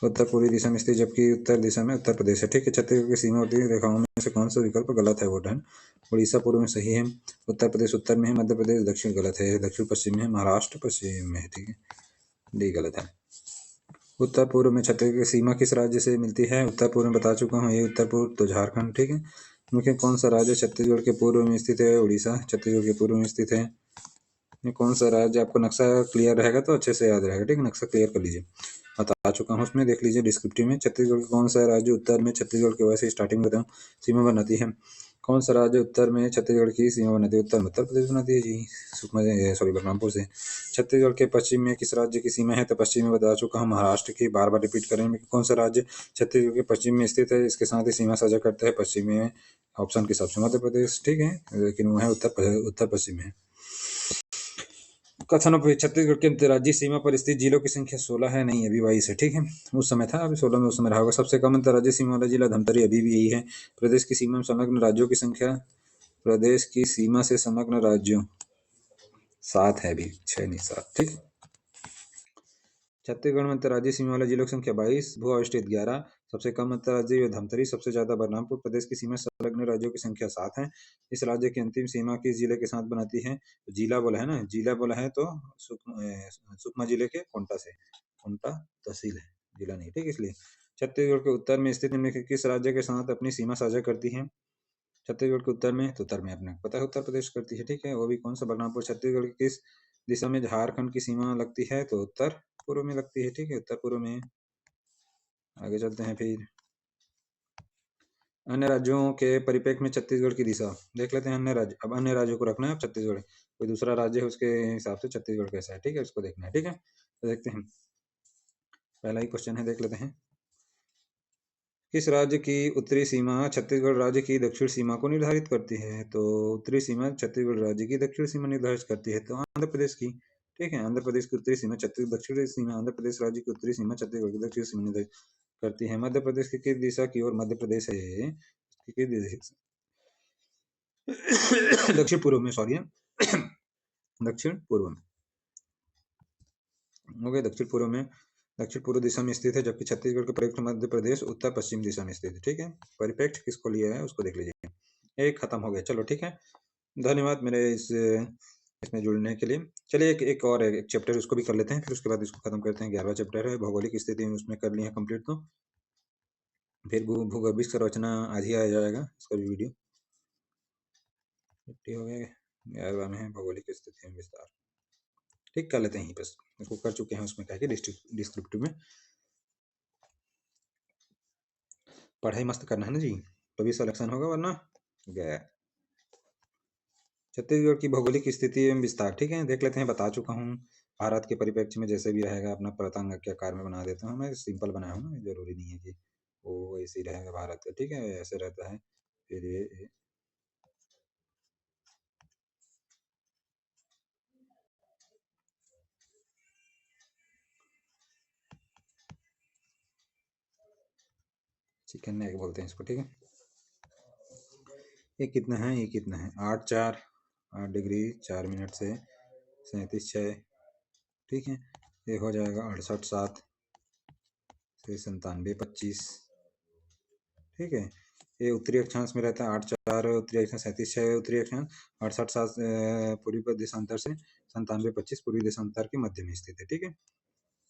उत्तर पूर्वी दिशा में स्थित जबकि उत्तर दिशा में उत्तर प्रदेश है। ठीक है, छत्तीसगढ़ की सीमावर्ती रेखाओं में से कौन सा विकल्प गलत है? वो डन। उड़ीसा पूर्व में सही है, उत्तर प्रदेश उत्तर में है, मध्य प्रदेश दक्षिण गलत है, दक्षिण पश्चिम में है, महाराष्ट्र पश्चिम में है। ठीक है, डी गलत है। उत्तर पूर्व में छत्तीसगढ़ की सीमा किस राज्य से मिलती है? उत्तर पूर्व में बता चुका हूँ, ये उत्तर पूर्व तो झारखंड। ठीक है, मुख्य कौन सा राज्य छत्तीसगढ़ के पूर्व में स्थित है? उड़ीसा छत्तीसगढ़ के पूर्व में स्थित है। ये कौन सा राज्य, आपको नक्शा क्लियर रहेगा तो अच्छे से याद रहेगा। ठीक है, नक्शा क्लियर कर लीजिए, बता चुका हूँ उसमें, देख लीजिए डिस्क्रिप्टिव में। छत्तीसगढ़ का कौन सा राज्य उत्तर में छत्तीसगढ़ के वैसे स्टार्टिंग में बताऊँ सीमा बनाती है? कौन सा राज्य उत्तर में छत्तीसगढ़ की सीमा बनाती है? उत्तर में उत्तर प्रदेश बनाती है जी, सुकमा सॉरी बलरामपुर से। छत्तीसगढ़ के पश्चिम में किस राज्य की सीमा है? तो पश्चिम में बता चुका हूँ, महाराष्ट्र की। बार बार रिपीट करेंगे, कौन सा राज्य छत्तीसगढ़ के पश्चिम में स्थित है, इसके साथ ही सीमा साझा करता है? पश्चिम में ऑप्शन के हिसाब से मध्य प्रदेश। ठीक है, लेकिन वो है उत्तर पश्चिम में। कथन छत्तीसगढ़ के अंतर्राज्यीय सीमा पर स्थित जिलों की संख्या 16 है, नहीं अभी 22 है। ठीक है, उस समय था, अभी 16 में उस समय रहा होगा। सबसे कम अंतर्राज्यीय सीमा वाला जिला धमतरी अभी भी यही है। प्रदेश की सीमा में संलग्न राज्यों की संख्या, प्रदेश की सीमा से संलग्न राज्यों 7 है, अभी 6 नहीं 7। ठीक, छत्तीसगढ़ में अंतर्राज्यीय सीमा वाले जिलों की संख्या 22, भू अवस्थित 11, सबसे कम अंतर्राज्यीय धमतरी, सबसे ज्यादा बलरामपुर। प्रदेश की सीमा संलग्न राज्यों की संख्या 7 है। इस राज्य की अंतिम सीमा किस जिले के साथ बनाती है? जिला बोला है ना, जिला बोला है तो सुकमा जिले के कोंटा से, कोंटा तहसील है, जिला नहीं। ठीक, इसलिए छत्तीसगढ़ के उत्तर में स्थित निम्नलिखित किस राज्य के साथ अपनी सीमा साझा करती है? छत्तीसगढ़ के उत्तर में, तो उत्तर में अपने पता है उत्तर प्रदेश करती है। ठीक है, वो भी कौन सा? बलरामपुर। छत्तीसगढ़ की किस दिशा में झारखंड की सीमा लगती है? तो उत्तर पूर्व में लगती है। ठीक है, उत्तर पूर्व में। आगे चलते हैं फिर, अन्य राज्यों के परिप्रेक्ष्य में छत्तीसगढ़ की दिशा देख लेते हैं। अन्य राज्य, अब अन्य राज्यों को रखना है। अब छत्तीसगढ़ कोई दूसरा राज्य है, उसके हिसाब से छत्तीसगढ़ कैसा है, ठीक है, उसको देखना है। ठीक है, तो देखते हैं, पहला ही क्वेश्चन है, देख लेते हैं। किस राज्य की उत्तरी सीमा छत्तीसगढ़ राज्य की दक्षिण सीमा को निर्धारित करती है? तो उत्तरी सीमा छत्तीसगढ़ राज्य की दक्षिण सीमा निर्धारित करती है, तो आंध्र प्रदेश की। ठीक है, आंध्र प्रदेश की उत्तरी सीमा दक्षिण सीमा आंध्र प्रदेश राज्य की उत्तरी सीमा छत्तीसगढ़ की दक्षिण सीमा निर्धारित करती है। मध्य प्रदेश की किस दिशा की ओर मध्य प्रदेश है? किस दिशा? दक्षिण पूर्व में, सॉरी दक्षिण पूर्व में हो गया, दक्षिण पूर्व में, दक्षिण पूर्व दिशा में स्थित है, जबकि छत्तीसगढ़ के परिप्रेक्ष्य मध्य प्रदेश उत्तर पश्चिम दिशा में स्थित है। ठीक है, परिप्रेक्ष्य किसको लिया है उसको देख लीजिए। एक खत्म हो गया, चलो ठीक है, धन्यवाद मेरे इसमें जुड़ने के लिए। चलिए एक और एक चैप्टर उसको भी कर लेते हैं, फिर उसके बाद इसको खत्म करते हैं। 11वां चैप्टर है भौगोलिक स्थिति, उसमें कर लिया कंप्लीट, तो फिर भूगर्भिक संरचना आज ही आ जाएगा, इसका भी वीडियो 50 हो गया। 11वां में है भौगोलिक स्थिति में विस्तार। ठीक, कर लेते हैं, बस इसको कर चुके हैं, उसमें कह के डिस्क्रिप्टिव में पढ़ाई मस्त करना है ना जी, तभी सिलेक्शन होगा, वरना गया। छत्तीसगढ़ की भौगोलिक स्थिति एवं विस्तार, ठीक है, देख लेते हैं, बता चुका हूँ। भारत के परिप्रेक्ष्य में जैसे भी रहेगा, अपना प्रतंग के आकार में बना देता हूँ मैं, सिंपल बनाया हूँ ना, जरूरी नहीं है कि वो ऐसे ही रहेगा भारत का। ठीक है, ऐसे रहता है। फिर ये चिकन नेक बोलते हैं इसको। ठीक है, ये कितना है, ये कितना है, 8 डिग्री 4 मिनट से 37 6। ठीक है, ये हो जाएगा 68 7 से 97 25। ठीक है, ये उत्तरी अक्षांश में रहता है, 8 4 उत्तरी अक्षांश, 37 6 उत्तरी अक्षांश, 68 7 पूर्वी देशांतर से 97 25 पूर्वी देशांतर के मध्य में स्थित है। ठीक है,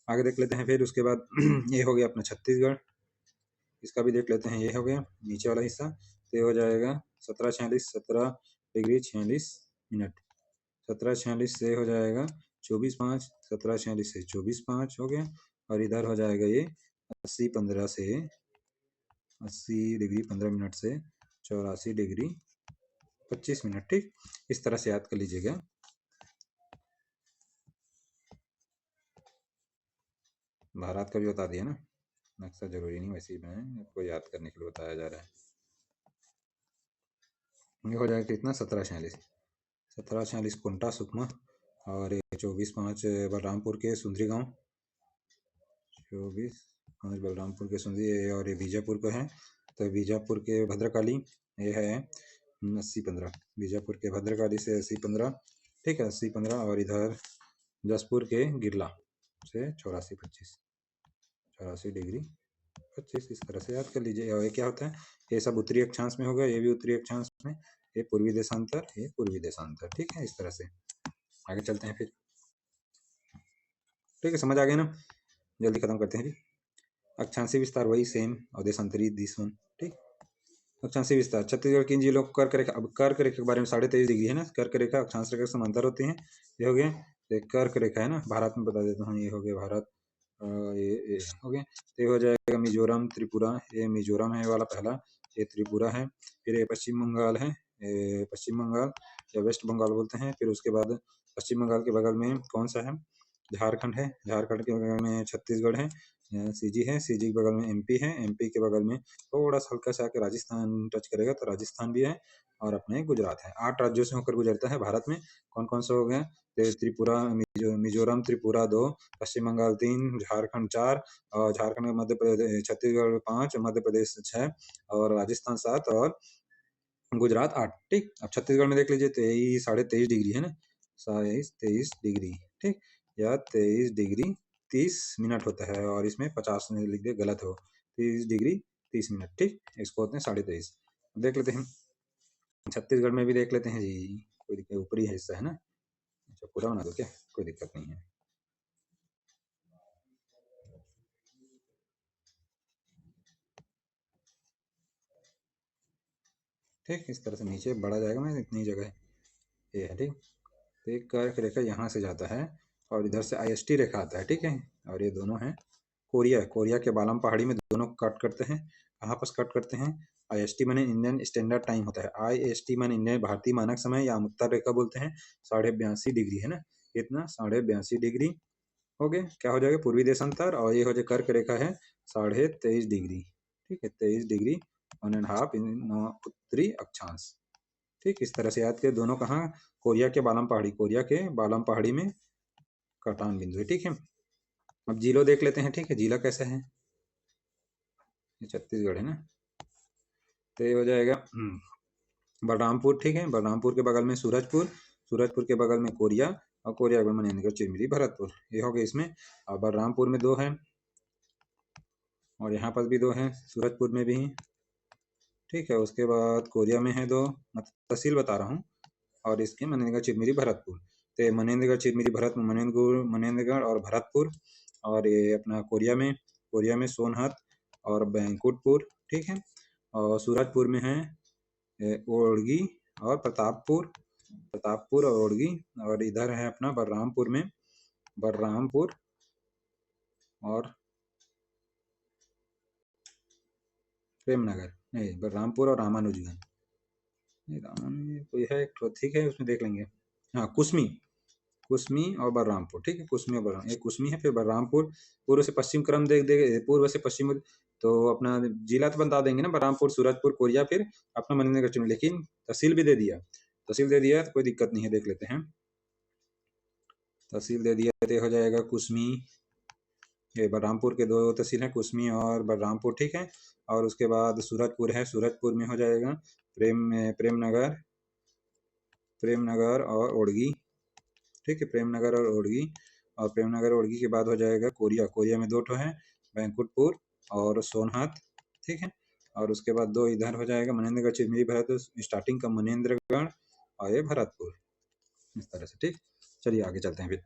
आगे देख लेते हैं। फिर उसके बाद ये हो गया अपना छत्तीसगढ़, इसका भी देख लेते हैं। ये हो गया नीचे वाला हिस्सा, तो ये हो जाएगा 17 46 17 डिग्री 46 मिनट, 17 46 से हो जाएगा 24 5, 17 46 से 24 5 हो गया। और इधर हो जाएगा ये 80 15 से 80 डिग्री 15 मिनट से 84 डिग्री 25 मिनट। ठीक, इस तरह से याद कर लीजिएगा। भारत का भी बता दिया ना, नक्शा जरूरी नहीं, वैसे ही बनाए, आपको याद करने के लिए बताया जा रहा है। ये हो जाएगा कितना, 17 46 कुंटा सुकमा, और 24 5 बलरामपुर के सुंदरी गांव, 24 5 बलरामपुर के सुंदरी, और ये बीजापुर का है, तो बीजापुर के भद्रकाली, ये है 80-15, बीजापुर के भद्रकाली से 80-15, ठीक है, 80-15, और इधर जसपुर के गिरला से 84-25, 84°25, इस तरह से याद कर लीजिए। और ये क्या होता है, ये सब उत्तरी अक्षांश में होगा, ये भी उत्तरी अक्षांश में, ये पूर्वी देशांतर, ये पूर्वी देशांतर, ठीक है, इस तरह से आगे चलते हैं फिर। ठीक है, समझ आ गया ना, जल्दी खत्म करते हैं जी। अक्षांशी विस्तार वही सेम, और देशांतरी दिशा, ठीक। अक्षांशी विस्तार छत्तीसगढ़ की इन जिलों को कर्क रेखा, अब कर्क रेखा के बारे में 23.5° है ना, कर्क रेखा अक्षांश रेखा समांतर होती है, ये हो गया, ये कर्क रेखा है ना, भारत में बता देता हूँ, ये हो गया भारत, ये हो गया, तो ये हो जाएगा मिजोरम त्रिपुरा, ये मिजोरम है वाला पहला, ये त्रिपुरा है, फिर ये पश्चिम बंगाल है, ये पश्चिम बंगाल या वेस्ट बंगाल बोलते हैं, फिर उसके बाद पश्चिम बंगाल के बगल में कौन सा है, झारखंड है, झारखंड के बगल में छत्तीसगढ़ है, सीजी है, सीजी के बगल में एमपी है, एमपी के बगल में थोड़ा सा हल्का सा आके राजस्थान टच करेगा, तो राजस्थान भी है, और अपने गुजरात है। 8 राज्यों से होकर गुजरता है भारत में। कौन कौन से हो गए, त्रिपुरा, मिजोरम त्रिपुरा 2, पश्चिम बंगाल 3, झारखंड 4, और झारखंड, मध्य प्रदेश, छत्तीसगढ़ 5, मध्य प्रदेश 6, और राजस्थान 7, और गुजरात 8, ठीक। अब छत्तीसगढ़ में देख लीजिए, 23.5 है ना, 23.5, ठीक, या 23°30' होता है, और इसमें 50 लिख दे, गलत हो, 23°30', ठीक, इसको होते हैं 23.5। देख लेते हैं छत्तीसगढ़ में भी, देख लेते हैं जी, कोई दिक्कत, ऊपरी हिस्सा है ना, अच्छा पूरा बना दो क्या, कोई दिक्कत नहीं है। ठीक, इस तरह से नीचे बढ़ा जाएगा, मैं इतनी जगह ये है, ठीक। तो एक कर्क रेखा यहाँ से जाता है, और इधर से IST रेखा आता है, ठीक है, और ये दोनों हैं कोरिया, कोरिया के बालम पहाड़ी में दोनों कट करते हैं, कहाँ पर कट करते हैं, IST माने इंडियन स्टैंडर्ड टाइम होता है, IST माने इंडियन भारतीय मानक समय, या उत्तर रेखा बोलते हैं, 82.5 डिग्री है ना, इतना 82.5 डिग्री हो गया, क्या हो जाएगा, पूर्वी देशांतर, और ये हो जाए कर्क रेखा है 23.5 डिग्री, ठीक है, 23 डिग्री 1.5 उत्तरी अक्षांश, ठीक, इस तरह से याद किया। दोनों कहाँ, कोरिया के बालम पहाड़ी, कोरिया के बालम पहाड़ी में कटान बिंदु है, ठीक है। अब जिलो देख लेते हैं, ठीक है, जिला कैसा है, ये छत्तीसगढ़ है ना, तो ये हो जाएगा बलरामपुर, ठीक है, बलरामपुर के बगल में सूरजपुर, सूरजपुर के बगल में कोरिया, और कोरिया के मनेन्द्रगढ़, चिरमिरी, भरतपुर, ये हो गए इसमें। और बलरामपुर में 2 है, और यहाँ पर भी 2 है, सूरजपुर में भी, ठीक है, उसके बाद कोरिया में है 2, मतलब तहसील बता रहा हूँ, और इसके मनेन्द्रगढ़, चिरमिरी, भरतपुर, तो मनेन्द्रगढ़, चिरमिरी, भरतपुर, मनेन्द्रगढ़ और भरतपुर, और ये अपना कोरिया में सोनहत और बैंकुटपुर, ठीक है, और सूरजपुर में है ओड़गी और प्रतापपुर और ओड़गी, और इधर है अपना बलरामपुर में बलरामपुर और प्रेमनगर, नहीं, बलरामपुर और रामानुजगंज, कोई है एक, ठीक है, उसमें देख लेंगे, हाँ, कुसमी और बलरामपुर, ठीक है, कुसमी और बलराम, एक कुसमी है, फिर बलरामपुर, पूर्व से पश्चिम क्रम देख दे, पूर्व से पश्चिम, तो अपना जिला तो बता देंगे ना, बलरामपुर, सूरजपुर, कोरिया, फिर अपना मनेन्द्रगढ़, चिरमिरी, लेकिन तहसील भी दे दिया, तहसील दे दिया तो कोई दिक्कत नहीं है, देख लेते हैं, तहसील दे दिया तो हो जाएगा कुसमी, ये बलरामपुर के 2 तहसील हैं, कुसमी और बलरामपुर, ठीक है, और उसके बाद सूरजपुर है, सूरजपुर में हो जाएगा प्रेमनगर और ओड़गी, ठीक है, प्रेमनगर और ओड़गी, और प्रेमनगर ओड़गी के बाद हो जाएगा कोरिया, कोरिया में 2 ठो है, बैंकुटपुर और सोनहत, ठीक है, और उसके बाद 2 इधर हो जाएगा, मनेन्द्रगढ़, चिरमिरी, भरतपुर, स्टार्टिंग का मनेन्द्रगढ़, और ये भरतपुर, इस तरह से, ठीक। चलिए आगे चलते हैं फिर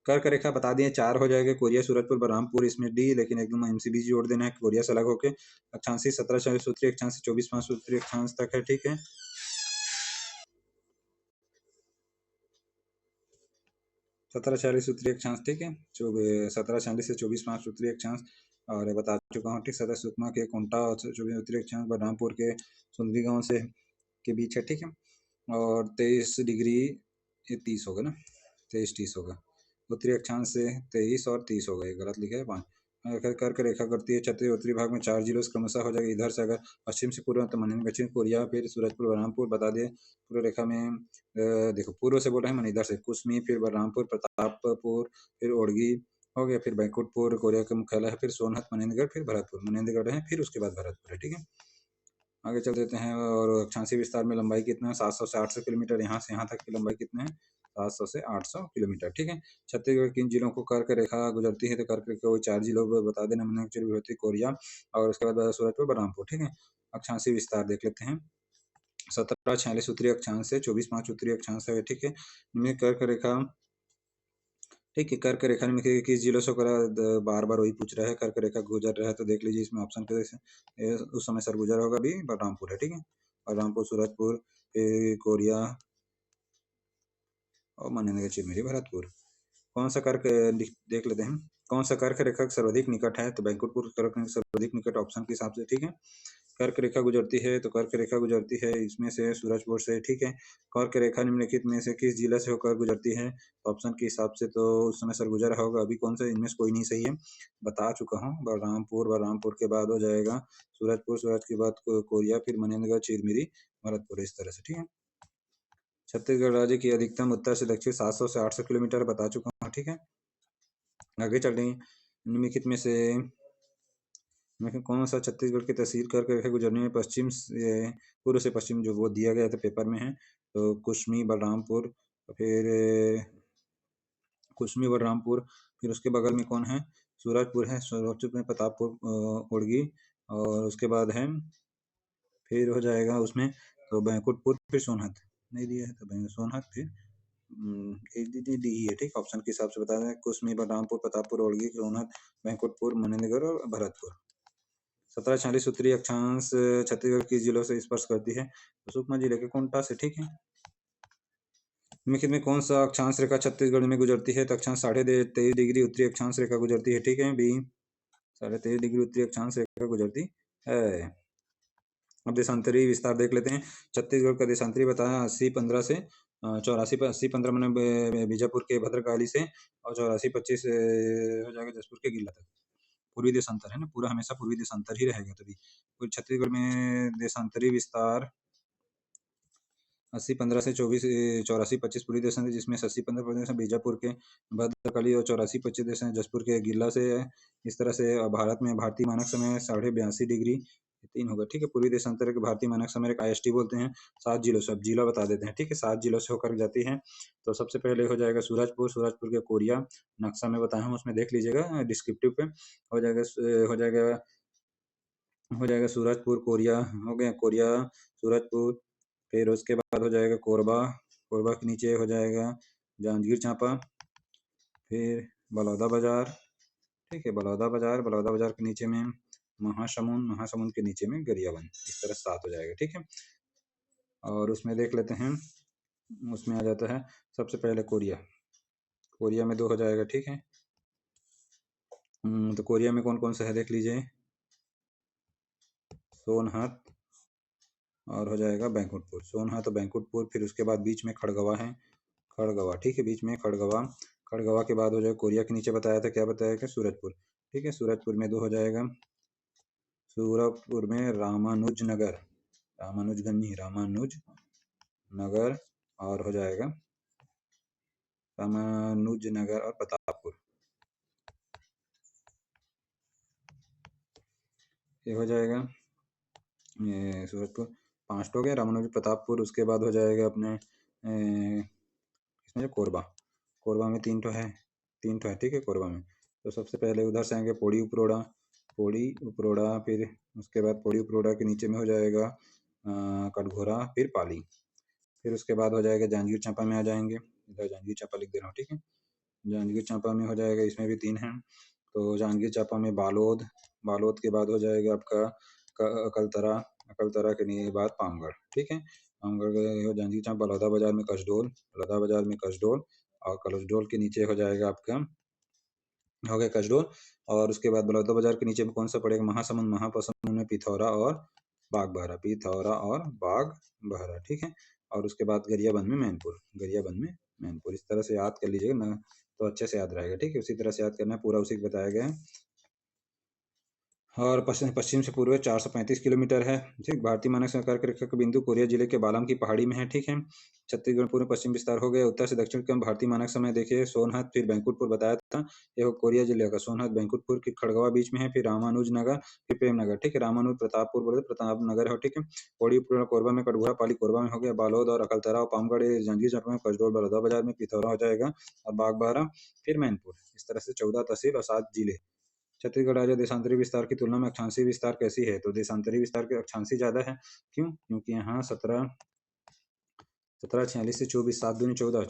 कर्क रेखा बता दिए, 4 हो जाएगा, कोरिया, सूरजपुर, बलरामपुर, इसमें डी, लेकिन एकदम MCB जोड़ देना है, कोरिया से अलग होके, अक्षांशी 17 उत्तरी अक्षांश 24 उत्तरी अक्षांश तक है, ठीक है, 17 उत्तरी अक्षांश, ठीक है, 17 से 24 उत्तरी अक्षांश, और बता चुका हूँ, ठीक, सदर सुकमा के कोंटा और 24 उत्तरी अक्षांश, बलरामपुर के सुंदरी गांव से के बीच है, ठीक है, और 23 डिग्री, ये 30 होगा ना, 23-30 होगा, उत्तरी अक्षांश से 23 और 30 होगा, ये गलत लिखा है 5। कर्क रेखा करती है छत्तीस उत्तरी भाग में 4 जिलों से क्रमशः हो जाएगा, इधर से अगर पश्चिम से पूर्व तो मनेन्द्रगढ़, दक्षिण कोरिया, फिर सूरजपुर, बलरामपुर, बता दिए पूर्व रेखा में, देखो पूर्व से बोल रहे हैं मैंने, इधर से कुसमी, फिर बलरामपुर, प्रतापपुर, फिर ओड़गी हो गया, फिर बैंकुटपुर कोरिया का मुख्यालय है, फिर सोनहत, मनेन्द्रगढ़, फिर भरतपुर, मनेन्द्रगढ़ है, फिर उसके बाद भरतपुर है, ठीक है। आगे चल देते हैं। और अक्षांशीय विस्तार में लंबाई कितना है? 700 से 800 किलोमीटर। यहाँ से यहाँ तक की लंबाई कितना है? 700 से 800 किलोमीटर। ठीक है। छत्तीसगढ़ किन जिलों को कर्क रेखा गुजरती है? तो कर्क रेखा वही 4 जिलों को बता देना मैंने, विभूति, कोरिया और उसके बाद सूरजपुर, बलरामपुर। ठीक है। अक्षांशीय विस्तार देख लेते हैं। 17 46 उत्तरी अक्षांश है, 24 5 उत्तरी अक्षांश है। ठीक है। इनमें कर्क रेखा, ठीक है, कर्क रेखा में किस जिलों से करा? बार बार वही पूछ रहा है, कर्क रेखा गुजर रहा है तो देख लीजिए इसमें ऑप्शन के उस समय सर गुजरा होगा भी बलरामपुर है। ठीक है। बलरामपुर, सूरजपुर, कोरिया और मान्यनगर, चिरमिरी, भरतपुर। कौन सा कर्क देख लेते हैं। कौन सा कर्क रेखा सर्वाधिक निकट है? तो बैंकुटपुर कर्क रेखा सर्वाधिक निकट ऑप्शन के हिसाब से। ठीक है। कर्क रेखा गुजरती है तो कर्क रेखा गुजरती है इसमें से सूरजपुर से। ठीक है। कर्क रेखा निम्नलिखित में से किस जिला से होकर गुजरती है? ऑप्शन के हिसाब से तो उस समय सर गुजरा होगा। अभी कौन सा इनमें से कोई नहीं सही है, बता चुका हूँ। बलरामपुर, बलरामपुर के बाद हो जाएगा सूरजपुर, सूरज के बाद कोरिया, फिर मनेन्द्रगढ़, चिरमिरी, भरतपुर, इस तरह से। ठीक है। छत्तीसगढ़ राज्य की अधिकतम उत्तर से दक्षिण 700 से 800 किलोमीटर बता चुका हूँ। ठीक है। आगे चल रही निम्नलिखित में से कौन सा छत्तीसगढ़ की तहसील कर्क रेखा गुजरने में पश्चिम से पूर्व से पश्चिम, जो वो दिया गया था पेपर में है, तो कुश्मी, बलरामपुर, फिर कुश्मी, बलरामपुर, फिर उसके बगल में कौन है? सूरजपुर है। सूरजपुर में प्रतापपुर, उड़गी, और उसके बाद है फिर हो जाएगा उसमें तो बैंकुटपुर, फिर सोनहत। नहीं दिया है तो सोनहत, फिर डी ही है। ठीक। ऑप्शन के हिसाब से बता दें, कुश्मी, बलरामपुर, प्रतापपुर, उड़गी, सोनहत, बैंकुटपुर, मनेन्द्रगढ़ और भरतपुर। 17 46 उत्तरी अक्षांश छत्तीसगढ़ किस जिलों से स्पर्श करती है? तो सुकमा जिले के कोंटा से। ठीक है। निम्नलिखित में कौन सा अक्षांश रेखा छत्तीसगढ़ में गुजरती है? तो अक्षांश 23.5 डिग्री उत्तरी अक्षांश रेखा गुजरती है। ठीक है। बी 23.5 डिग्री उत्तरी अक्षांश रेखा गुजरती है। अब देशांतरी विस्तार देख लेते हैं। छत्तीसगढ़ का देशांतरी बताया 80-15 से 84-80-15 मैंने बीजापुर के भद्रकाली से, और 84-25 हो जाएगा जसपुर के गिल्ला तक। पूर्वी देशांतर है ना, पूरा हमेशा पूर्वी देशांतर ही रहेगा तभी। तो छत्तीसगढ़ में देशांतरी विस्तार 80-15 से 84-25 पूरी देशांतर, जिसमें 80-15 प्रदेश बीजापुर के भद्रकाली और 84-25 देश जसपुर के गिल्ला से है। इस तरह से भारत में भारतीय मानक समय 82.5 डिग्री 3 होगा। ठीक है। पूर्वी देशांतर के भारतीय मानक समय एक IST बोलते हैं। 7 जिलों से, अब जिला बता देते हैं। ठीक है। 7 जिलों से होकर जाती है। तो सबसे पहले हो जाएगा सूरजपुर, सूरजपुर के कोरिया, नक्शा में बताया हूँ उसमें देख लीजिएगा डिस्क्रिप्टिव पे। हो जाएगा सूरजपुर, कोरिया हो गया, कोरिया, सूरजपुर, फिर उसके बाद हो जाएगा कोरबा, कोरबा के नीचे हो जाएगा जांजगीर चांपा, फिर बलौदा बाजार। ठीक है। बलौदा बाजार, बलौदा बाजार के नीचे में महासमुंद, महासमुंद के नीचे में गरियाबंद। इस तरह 7 हो जाएगा। ठीक है। और उसमें देख लेते हैं, उसमें आ जाता है सबसे पहले कोरिया, कोरिया में 2 हो जाएगा। ठीक है। तो कोरिया में कौन कौन सा है देख लीजिए, सोनहत और हो जाएगा बैंकुटपुर, सोनहत तो बैंकुटपुर, फिर उसके बाद बीच में खड़गवा है, खड़गवा। ठीक है। बीच में खड़गवा, खड़गवा के बाद हो जाएगा कोरिया के नीचे बताया था, क्या बताया कि सूरजपुर। ठीक है। सूरजपुर में 2 हो जाएगा, सूरजपुर में रामानुजनगर, रामानुजगंज नहीं, रामानुज नगर, और हो जाएगा रामानुजनगर और प्रतापपुर। ये हो जाएगा ये सूरजपुर 5 हो गया, रामानुज, प्रतापपुर, उसके बाद हो जाएगा अपने इसमें जो कोरबा, कोरबा में 3 है, 3 है। ठीक है। कोरबा में तो सबसे पहले उधर से आएंगे पौड़ी उपरोड़ा, पौड़ी उपरोड़ा, फिर उसके बाद पौड़ी उपरोड़ा के नीचे में हो जाएगा कटघोरा, फिर पाली, फिर उसके बाद हो जाएगा जांजगीर चांपा में आ जाएंगे। इधर जांजगीर चांपा लिख दे रहा हूँ। ठीक है। जांजगीर चांपा में हो जाएगा, इसमें भी 3 है, तो जांजगीर चांपा में बालोद, बालोद के बाद हो जाएगा आपका अकलतरा, अकलतरा के बाद पामगढ़। ठीक है। पामगढ़ जांजगीर चांपा, बलौदा बाजार में कसडोल, बलौदा बाजार में कसडोल, और कसडोल के नीचे हो जाएगा आपका, हो गया कसडोल। और उसके बाद बलौदा बाजार के नीचे में कौन सा पड़ेगा? महासमुंद, महासमुंद में पिथौरा और बागबाहरा, पिथौरा और बागबाहरा। ठीक है। और उसके बाद गरियाबंद में मैनपुर, गरियाबंद में मैनपुर। इस तरह से याद कर लीजिएगा ना, तो अच्छे से याद रहेगा। ठीक है। उसी तरह से याद करना है, पूरा उसी को बताया गया है। और पश्चिम पश्चिम से पूर्व 435 किलोमीटर है। ठीक, भारतीय मानक संकर रेखा का बिंदु कोरिया जिले के बालाम की पहाड़ी में है। ठीक है, छत्तीसगढ़ पूर्व पश्चिम विस्तार हो गया। उत्तर से दक्षिण का भारतीय मानक समय देखिए सोनहत, फिर बैंकुटपुर बताया था, ये कोरिया जिले का सोनहत, बैंकुटपुर की खड़गवा बीच में है, फिर रामानुज नगर, फिर प्रेमनगर। ठीक है, रामानुज प्रतापपुर बोले प्रतापनगर है। ठीक है, पौड़ी कोरबा में, कटघोरा पाली कोरबा में हो गया, बालोद और अकलतरा और पामगढ़ जांजगीर चांपा में, कसडोल बलौदा बाजार में, पिथौरा हो जाएगा और बागबाहरा, फिर मैनपुर। इस तरह से 14 तहसील और 7 जिले। छत्तीसगढ़ राज्य देशांतरी विस्तार की तुलना में अक्षांशीय विस्तार कैसी है? तो देशांतरी विस्तार के अक्षांशीय ज्यादा है। क्यों? क्योंकि यहाँ 1746 से 24, 7 दूनी 14,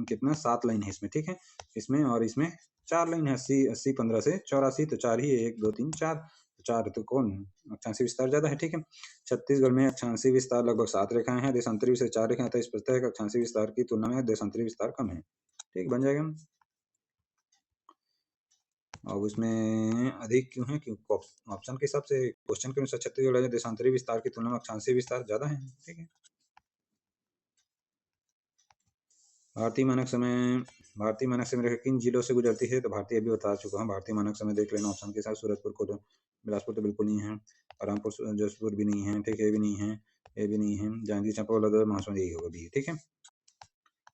कितना 7 लाइन है इसमें। ठीक है, इसमें और इसमें 4 लाइन है। 80 80 15 से 84, तो 4 ही है, 1 2 3 4, 4 तो कौन अक्षांशीय विस्तार ज्यादा है। ठीक है, छत्तीसगढ़ में अक्षांशीय विस्तार लगभग 7 रेखाएं हैं, देशांतरी विस्तार 4 रेखाएं, तो इस प्रत्येक अक्षांशीय विस्तार की तुलना में देशांतरी विस्तार कम है। ठीक, बन जाएगा। और उसमें अधिक क्यों है? क्योंकि ऑप्शन के हिसाब से, क्वेश्चन के अनुसार छत्तीसगढ़ राज्य देशांतरी विस्तार की तुलना में अक्षांशीय विस्तार ज्यादा है। ठीक है, भारतीय मानक समय रेखा किन जिलों से गुजरती है? तो भारतीय अभी बता चुका हूँ। भारतीय मानक समय देख लेना ऑप्शन के साथ, सूरजपुर को, बिलासपुर तो बिल्कुल नहीं है, रामपुर जसपुर भी नहीं है। ठीक है, ये भी नहीं है, ये भी नहीं है, जांजगीर चांपा वाला महासमुंद यही होगा भी। ठीक है,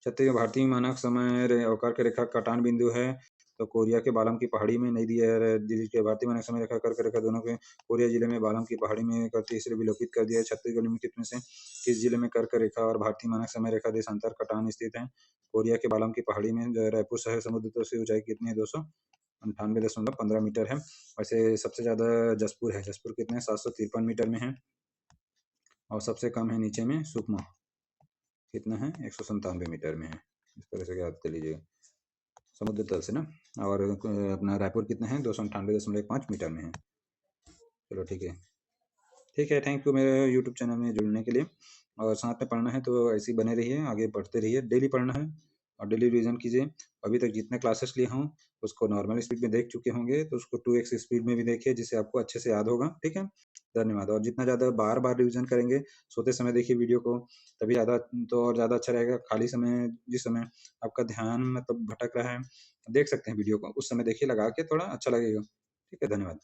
छत्तीसगढ़ भारतीय मानक समय अवकार के रेखा कटान बिंदु है, तो कोरिया के बालम की पहाड़ी में नहीं दिया है। दिल्ली के भारतीय मानक समय रेखा कर्क रेखा दोनों के कोरिया जिले में बालम की पहाड़ी में करती है, इसलिए विलोपित कर दिया है। छत्तीसगढ़ में कितने से किस जिले में कर्क रेखा और भारतीय मानक समय रेखा देशांतर कटान स्थित है? कोरिया के बालम की पहाड़ी में। रायपुर शहर समुद्र तल से ऊंचाई कितनी है? 298.15 मीटर है। वैसे सबसे ज्यादा जसपुर है। जसपुर कितने? 753 मीटर में है। और सबसे कम है नीचे में सुकमा, कितना है? 197 मीटर में है। इस तरह से याद कर लीजिएगा समुद्र तल से ना। और अपना रायपुर कितना है? 298.5 मीटर में है। चलो ठीक है, ठीक है, थैंक यू मेरे यूट्यूब चैनल में जुड़ने के लिए। और साथ में पढ़ना है तो ऐसे ही बने रहिए, आगे पढ़ते रहिए, डेली पढ़ना है और डेली रिवीजन कीजिए। अभी तक जितने क्लासेस लिए हों उसको नॉर्मल स्पीड में देख चुके होंगे, तो उसको 2x स्पीड में भी देखिए, जिससे आपको अच्छे से याद होगा। ठीक है, धन्यवाद। और जितना ज़्यादा बार बार रिवीजन करेंगे, सोते समय देखिए वीडियो को, तभी ज़्यादा, तो और ज़्यादा अच्छा रहेगा। खाली समय, जिस समय आपका ध्यान मतलब भटक रहा है, देख सकते हैं वीडियो को, उस समय देखिए लगा के, थोड़ा अच्छा लगेगा। ठीक है, धन्यवाद।